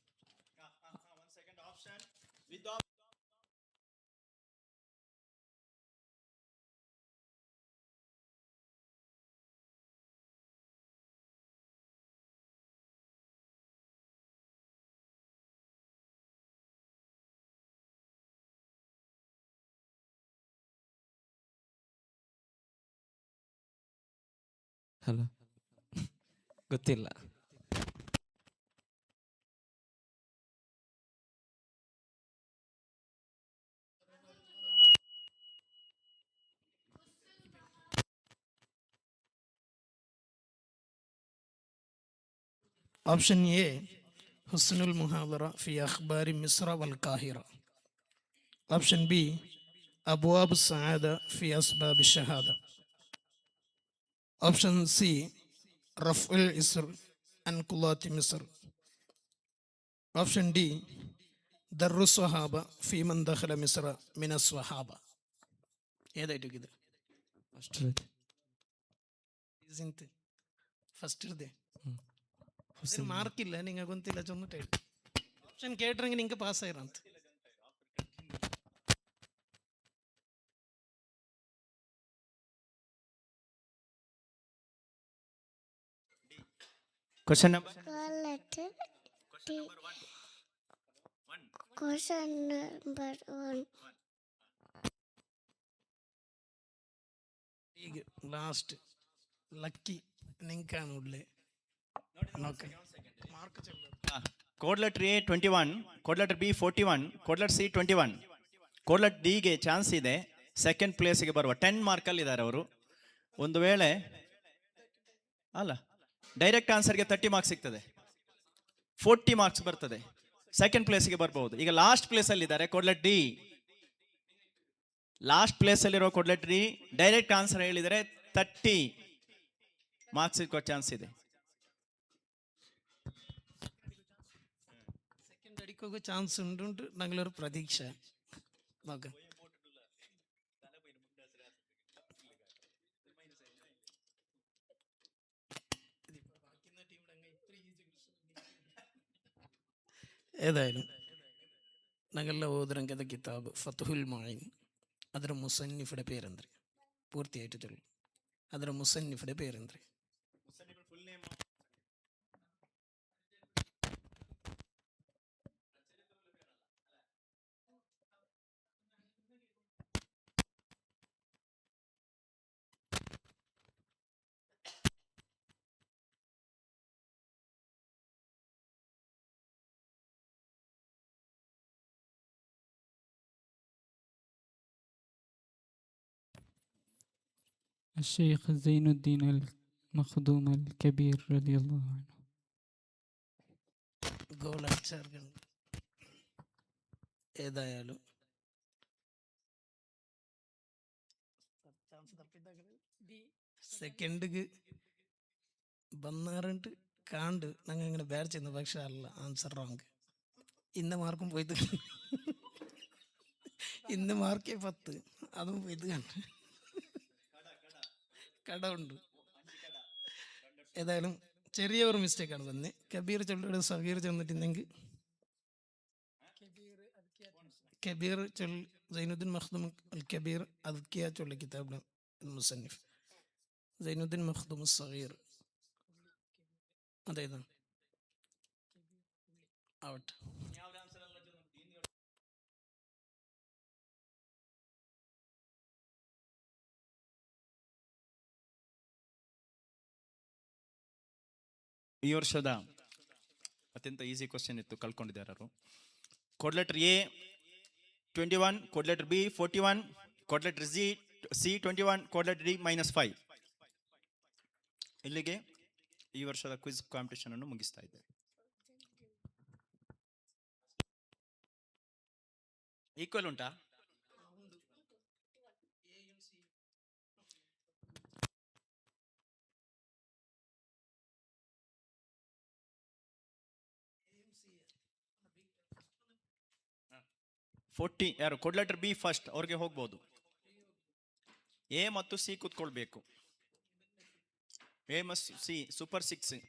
ಹಲೋ, ಗೊತ್ತಿಲ್ಲ. ഓപ്ഷൻ എ ഹുസ്നുൽ മുഹാദറ ഫി അഖ്ബാരി മിസ്ര വൽ കാഹിറ. Option B أبواب السعادة في أسباب الشهادة. Option C, رفع الإسر عن قلات مصر. Option D, در الصحابة في من دخل مصر من الصحابة. ഏതായിട്ട് ഇത് ഫസ്റ്റ് ഇതേ മാർക്കില്ല നിങ്ങൾ ഗൊಂತಿಲ್ಲ ചൊന്നിട്ട് ഓപ്ഷൻ കേട്ടിರೆങ്കിൽ നിങ്ങൾക്ക് പാസ്സായിರಂತ. Question number Letter D. Question number 1. ಈಗ ಲಾಸ್ಟ್ ಲಕ್ಕಿ ನಿಂಕಾನು ಉಳ್ಳೆ ನೋಕೆ ಮಾರ್ಕ್ ಚೆಲ್ಲೋದು. Code letter A 21, code letter B 41, code letter C 21, code letter ಡಿಗೆ ಚಾನ್ಸ್ ಇದೆ ಸೆಕೆಂಡ್ ಪ್ಲೇಸ್ಗೆ ಬರುವ 10 ಮಾರ್ಕಲ್ಲಿ ಇದ್ದಾರೆ ಅವರು. ಒಂದು ವೇಳೆ ಅಲ್ಲ ಡೈರೆಕ್ಟ್ ಆನ್ಸರ್ಗೆ 30 ಮಾರ್ಕ್ಸ್ ಸಿಗ್ತದೆ, 40 ಮಾರ್ಕ್ಸ್ ಬರ್ತದೆ, ಸೆಕೆಂಡ್ ಪ್ಲೇಸ್ಗೆ ಬರ್ಬೋದು. ಈಗ ಲಾಸ್ಟ್ ಪ್ಲೇಸಲ್ಲಿ ಇದ್ದಾರೆ ಕೋಡ್ ಲೆಟರ್ ಡಿ. ಲಾಸ್ಟ್ ಪ್ಲೇಸಲ್ಲಿರೋ code letter D direct answer ಹೇಳಿದರೆ 30 ಮಾರ್ಕ್ಸ್ ಸಿಕ್ಕೋ ಚಾನ್ಸ್ ಇದೆ. ಸೆಕೆಂಡ್ ಅಡಿಕೋಗೋ ಚಾನ್ಸ್ ಉಂಟು ನಂಗಳೊരു പ്രതീക്ഷ നോക്കാം. ഏതായാലും ഞങ്ങളുടെ ഓതുರಂಗದ ಕಿತಾಬ್ ಫತಹುಲ್ ಮುഈನ್, ಅದರ ಮುಸನ್ನಿಫುടെ പേരെಂದ್ರೆ ಪೂರ್ತಿಯಾയിട്ട് ಚೊಲ್ಲು. ಅದರ ಮುಸನ್ನಿಫುಡೆ പേരെಂದ್ರೆ الشيخ زين الدين المخدوم الكبير رضي الله عنه. ഗോൾ അടിച്ചാർക്കാണ്. ഏതായാലും സെക്കൻഡ് ബന്നാറുണ്ട് കാണ്ട് ഞങ്ങൾ ഇങ്ങനെ ബാർ ചെയ്യുന്നു, പക്ഷെ അല്ല ആൻസർ റോങ്. ഇന്ന് മാർക്കും പോയത് ഇന്ന് മാർക്കേ 10, അതും പോയത് കണ്ട് കട ഉണ്ട്. ഏതായാലും ചെറിയ ഒരു മിസ്റ്റേക്കാണ് വന്നത്. കബീർ ചൊല്ലിയുടെ സഗീർ ചെന്നിട്ടുണ്ടെങ്കിൽ കബീർ ചൊല്ലി സൈനുദ്ദീൻ മഖ്ദൂം അൽ കബീർ അദ്കിയ ചൊല്ലി കിതാബ് മുസന്നിഫ് സൈനുദ്ദീൻ മഖ്ദൂം സഗീർ അതേതാണ് ആവട്ടെ. ಈ ವರ್ಷದ ಅತ್ಯಂತ ಈಸಿ ಕ್ವಶನ್ ಇತ್ತು, ಕಳ್ಕೊಂಡಿದ್ದಾರೆ. Code letter A 21, code letter B 41, code letter C 21, code letter D -5. ಇಲ್ಲಿಗೆ ಈ ವರ್ಷದ ಕ್ವಿಜ್ ಕಾಂಪಿಟೇಷನ್ ಅನ್ನು ಮುಗಿಸ್ತಾ ಇದ್ದೇವೆ. ಈಕ್ವಲ್ ಉಂಟಾ? ಯಾರು ಕೋಡ್ ಲೆಟರ್ ಬಿ ಫಸ್ಟ್ ಅವ್ರಿಗೆ ಹೋಗ್ಬೋದು. ಎ ಮತ್ತು ಸಿ ಕೂತ್ಕೊಳ್ಬೇಕು. ಎ ಮತ್ತು ಸಿ ಸೂಪರ್ 6.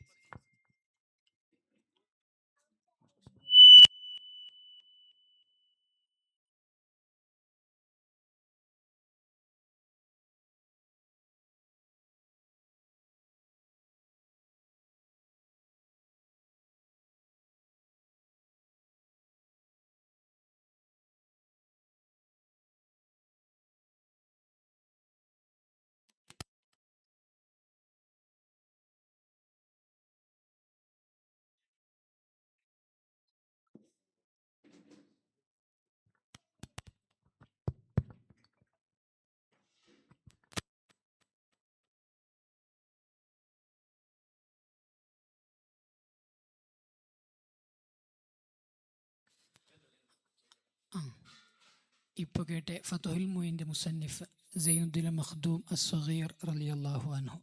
ഇപ്പോൾ കേട്ടെ ഫതുഹുൽ മുയിൻ്റെ മുസന്നിഫ് സൈനുദ്ദീൻ മഖ്ദൂം അസ്സഗീർ റളിയല്ലാഹു അൻഹു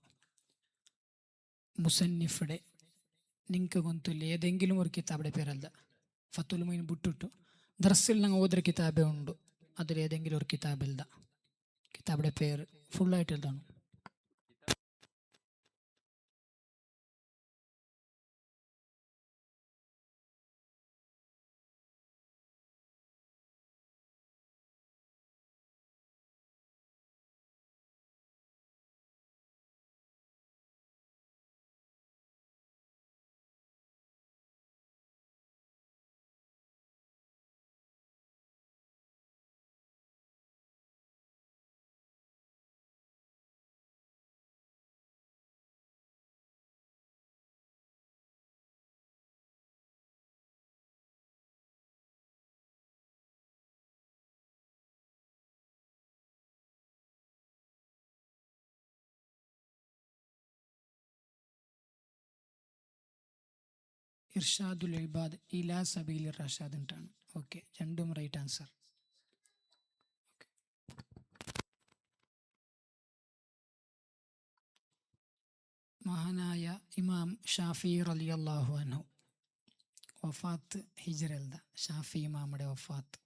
ಮುಸನ್ನಿಫ್ಡೆ ನಿಂಗೆ ಗೊಂತುಲ್ಲಿ ಏದೆಂಗಿലും ഒരു കിതാബിൻ്റെ പേരല്ല ഫത്തുൽ മുയിൻ ಬಿಟ್ಟುಟ್ಟು ദർസിൽ ഞങ്ങൾ ഓതൊരു കിതാബേ ഉണ്ട് അതിൽ ഏതെങ്കിലും ഒരു കിതാബില്ല കിതാബിൻ്റെ പേര് ഫുള്ളായിട്ട് എഴുതണം. ഇർഷാദുൽ ഇബാദ് ഇലാ സബീൽ റഷാദ് എന്നിട്ടാണ്. ഓക്കെ, രണ്ടും റൈറ്റ് ആൻസർ. മഹാനായ ഇമാം ഷാഫി റളിയല്ലാഹു അൻഹു വഫാത്ത് ഹിജ്റൽദ. ഷാഫി ഇമാമുടെ വഫാത്ത്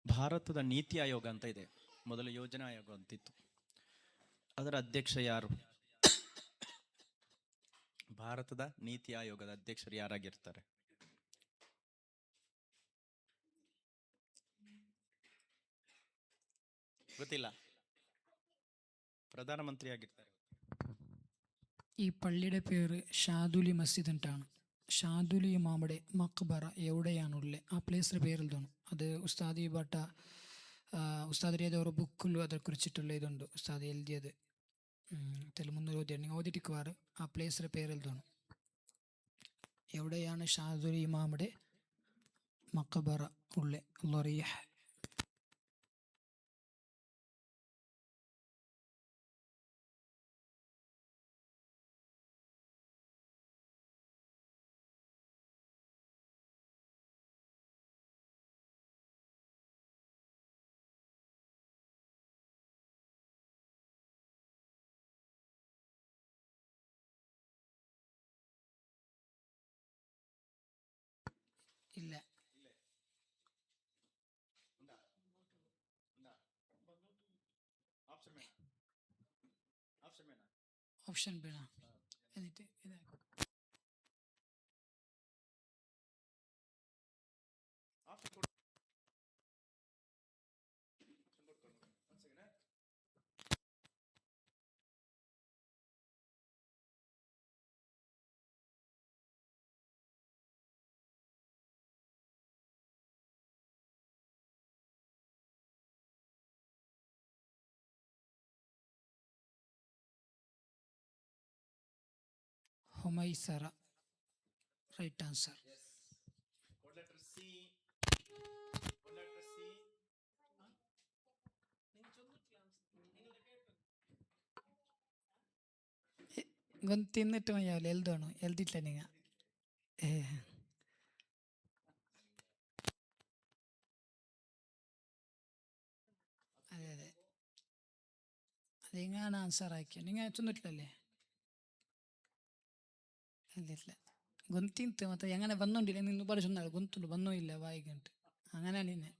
ಭಾರತದ ನೀತಿ ಆಯೋಗ ಅಂತ ಇದೆ, ಮೊದಲು ಯೋಜನಾ ಆಯೋಗ ಅಂತಿತ್ತು. ಅದರ ಅಧ್ಯಕ್ಷ ಯಾರು? ಭಾರತದ ನೀತಿ ಆಯೋಗದ ಅಧ್ಯಕ್ಷರು ಯಾರಾಗಿರ್ತಾರೆ? ಗೊತ್ತಿಲ್ಲ. പ്രധാനമന്ത്രി ಆಗಿರ್ತಾರೆ. ഈ പള്ളിയുടെ പേര് ഷാദുലി മസ്ജിദ് എന്നിട്ടാണ്. ഷാദുലി ഇമാമുടെ മക്ബറ എവിടെയാണുള്ളത്? ആ പ്ലേസിൻ്റെ പേരെഴുതണം. അത് ഉസ്താദ് ഈ ബട്ട ഉസ്താദ് ഏതോ ഒരു ബുക്കിലും അതെ കുറിച്ചിട്ടുള്ള ഇതുണ്ട്. ഉസ്താദ് എഴുതിയത് മുന്നൂറ് ഓതിയാണ്. നിങ്ങൾ ഓതിട്ടിക്കുവാറ് ആ പ്ലേസിൻ്റെ പേരെഴുതണം. എവിടെയാണ് ഷാദുലി ഇമാമുടെ മക്ബറ ഉള്ളത്? ലൊറിയഹ്. ഇല്ല, ഓപ്ഷൻ ബിണ. എന്നിട്ട് ഹുമൈസറ റൈറ്റ് ആൻസർ. തിന്നിട്ട് മതിയാവില്ല, എഴുതണോ? എഴുതിയിട്ടില്ല നിങ്ങൾ. അതെ അതെ, അത് നിങ്ങളാണ് ആൻസർ ആക്കിയത്. നിങ്ങൾ തിന്നിട്ടില്ലല്ലേ? ಇಲ್ಲ ಗೊಂತಿಂತು ಮತ್ತೆ ಹೆಂಗನೆ ಬಂದೋಂಡಿಲ್ಲ. ನೀನು ಬಾರಿ ಸುಂದರ ಗೊಂತುಂಡು ಬಂದೂ ಇಲ್ಲ ಬಾಯಿಗೆ ಉಂಟು. അങ്ങനെ തന്നെ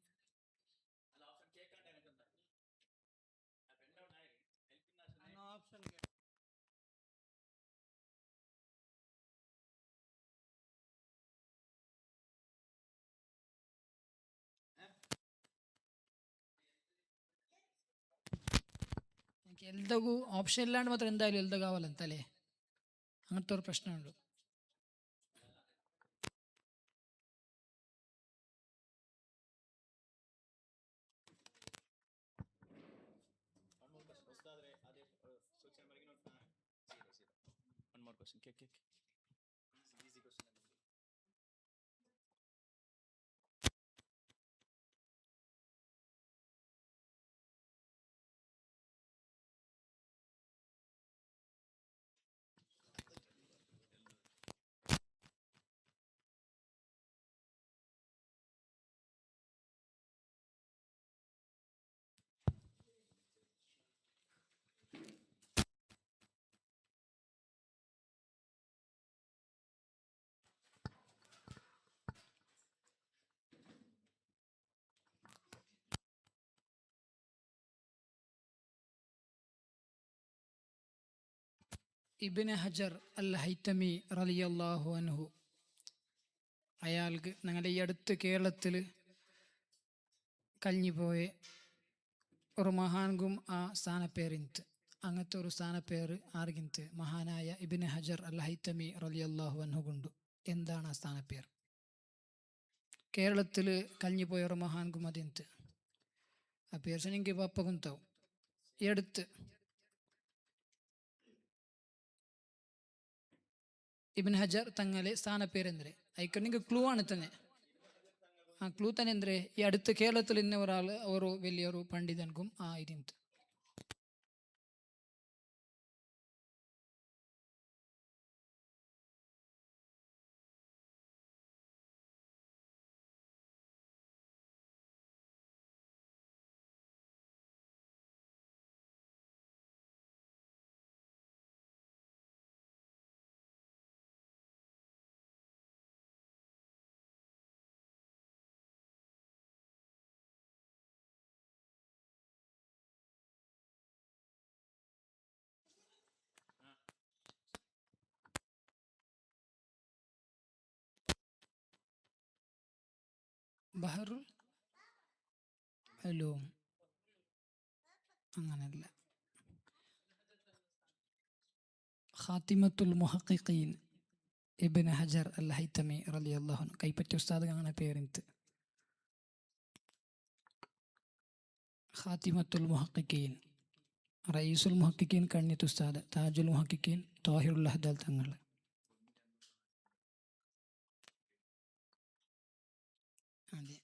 എൽതകു ഓപ്ഷൻ ഇല്ലാണ്ട് മാത്രം എന്തായാലും എൽത കാവാലന്തല്ലേ, അങ്ങനത്തെ ഒരു പ്രശ്നമുണ്ട്. ഇബ്നു ഹജർ അൽ ഹൈതമി റളിയല്ലാഹു അൻഹു അയാൾക്ക് ഞങ്ങളുടെ ഈ അടുത്ത് കേരളത്തിൽ കഴിഞ്ഞുപോയ ഒരു മഹാൻകും ആ സ്ഥാനപ്പേരിന്ത് അങ്ങനത്തെ ഒരു സ്ഥാനപ്പേര് ആർക്കിന്ത് മഹാനായ ഇബ്നു ഹജർ അൽ ഹൈതമി റളിയല്ലാഹു അൻഹു കൊണ്ടു. എന്താണ് ആ സ്ഥാനപ്പേർ? കേരളത്തിൽ കഴിഞ്ഞുപോയ ഒരു മഹാൻകും അതിന്ത് ആ പേര് എനിക്ക് പപ്പ കുന്താവും. ഈ അടുത്ത് ഇബ്നു ഹജർ തങ്ങളെ സ്ഥാനപ്പേരെಂದ್ರೆ ಐಕ ನಿಮಗೆ ಕ್ಲೂ ആണ് തന്നെ. ആ ക്ലൂ തന്നെ ಅಂದ್ರೆ ഈ അടുത്ത് കേരളത്തിൽ ഇന്ന ഒരാൾ ഒരു വലിയൊരു പണ്ഡിതൻകും ആ ഇതിന്ത് ബഹറുൽ ഉലൂം അങ്ങനല്ല, ഖാത്തിമത്തുൽ മുഹഖിഖീൻ ഇബ്നു ഹജർ അൽ ഹൈതമി റളിയല്ലാഹു അൻഹു കൈപ്പറ്റിയ ഉസ്താദ് അങ്ങനെ പേരിന്ത് ഖാത്തിമത്തുൽ മുഹഖിഖീൻ റയീസുൽ മുഹഖിഖീൻ കണ്ണിത്ത് ഉസ്താദ് താജുൽ മുഹഖിഖീൻ താഹിറുൽ അഹ്ദൽ തങ്ങൾ. അതെ,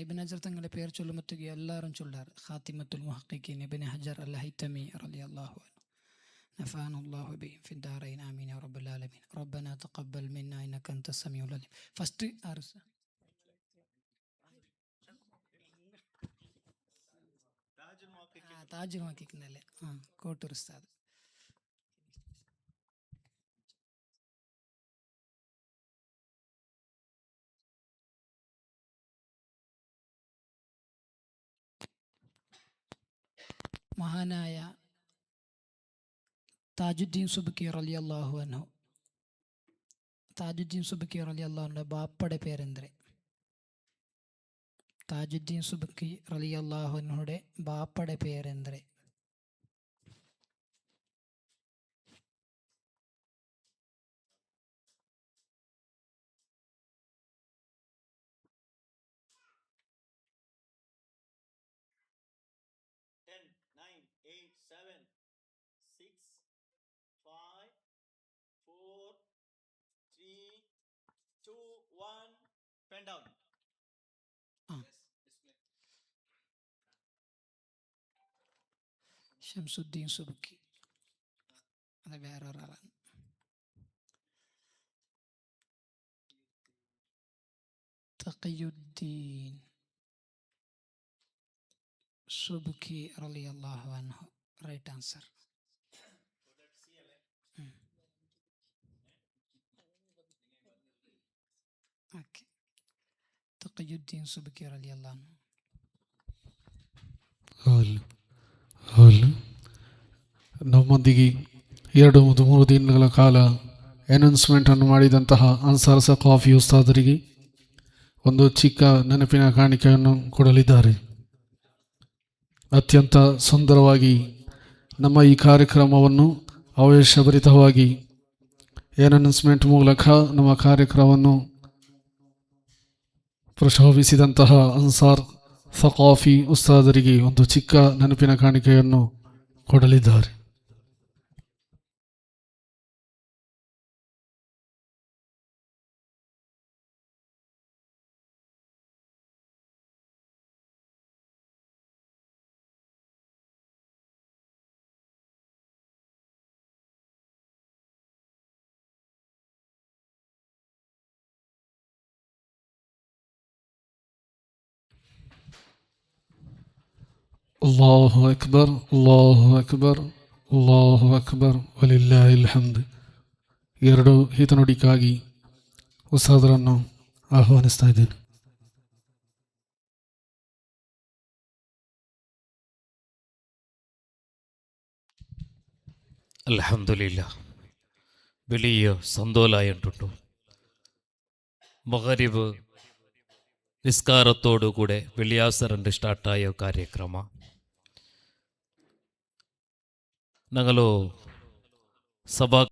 ഇബ്നു ഹജർ തങ്ങളുടെ പേര് ചൊല്ലുമ്പത്തേക്ക് എല്ലാവരും ചൊല്ലാറ് ഖാത്തിമത്തുൽ മുഹഖിഖീൻ ഇബ്നു ഹജർ അൽ ഹൈതമി റളിയല്ലാഹു അൻഹു. نفعنا الله به في الدارين آمين يا رب العالمين. ربنا تقبل منا إنك أنت السميع العليم. فست أرس താജുൽ മുഹഖിഖീൻ അല്ലേ, കോട്ടൂർ ഉസ്താദ്. മഹാനായ താജുദ്ദീൻ സുബ്കി റളിയല്ലാഹു അൻഹു, താജുദ്ദീൻ സുബ്കി റളിയല്ലാഹു അൻഹുവിന്റെ ബാപ്പയുടെ പേരെന്ത്? താജുദ്ദീൻ സുബ്കി റളിയല്ലാഹു അൻഹുയുടെ ബാപ്പയുടെ പേരെന്ത്? ഷംസുദ്ദീൻ സുബ്കി, അത് വേറൊരാളാണ്. തഖിയുദ്ദീൻ സുബ്കി റളിയല്ലാഹു അൻഹു, റൈറ്റ് ആൻസർ. ഓക്കെ, തഖിയുദ്ദീൻ ಸುಬ್ಕಿ റളിയല്ലാഹು അൻഹು. ನಮ್ಮೊಂದಿಗೆ 2-3 ದಿನಗಳ ಕಾಲ ಅನೌನ್ಸ್ಮೆಂಟನ್ನು ಮಾಡಿದಂತಹ ಅನ್ಸಾರ್ ಸಖಾಫಿ ಉಸ್ತಾದರಿಗೆ ಒಂದು ಚಿಕ್ಕ ನೆನಪಿನ ಕಾಣಿಕೆಯನ್ನು ಕೊಡಲಿದ್ದಾರೆ. ಅತ್ಯಂತ ಸುಂದರವಾಗಿ ನಮ್ಮ ಈ ಕಾರ್ಯಕ್ರಮವನ್ನು ಆವೇಶಭರಿತವಾಗಿ ಅನೌನ್ಸ್ಮೆಂಟ್ ಮೂಲಕ ನಮ್ಮ ಕಾರ್ಯಕ್ರಮವನ್ನು ಪ್ರಶೋಭಿಸಿದಂತಹ ಅನ್ಸಾರ್ ಸಕಾಫಿ ಉಸ್ತಾದರಿಗೆ ಒಂದು ಚಿಕ್ಕ ನೆನಪಿನ ಕಾಣಿಕೆಯನ್ನು ಕೊಡಲಿದ್ದಾರೆ. ಅಲ್ಲಾಹು ಅಕ್ಬರ್, ಅಲ್ಲಾಹು ಅಕ್ಬರ್, ಅಲ್ಲಾಹು ಅಕ್ಬರ್, ವಲಿಲ್ಲಾಹಿಲ್ ಹಮ್ದ್. ಎರಡು ಹಿತನುಡಿಗಾಗಿ ಉಸ್ತಾದರನ್ನು ಆಹ್ವಾನಿಸ್ತಾ ಇದ್ದೇನೆ. അൽഹംദുലില്ലാ വലിയ സന്തോഷമായിട്ടുണ്ടു. മഗ്രിബ് നിസ്കാരത്തോടുകൂടെ വെള്ളിയാസറിൻ്റെ സ്റ്റാർട്ടായ ಕಾರ್ಯಕ್ರಮ. ഞങ്ങളോ ಸಭಾ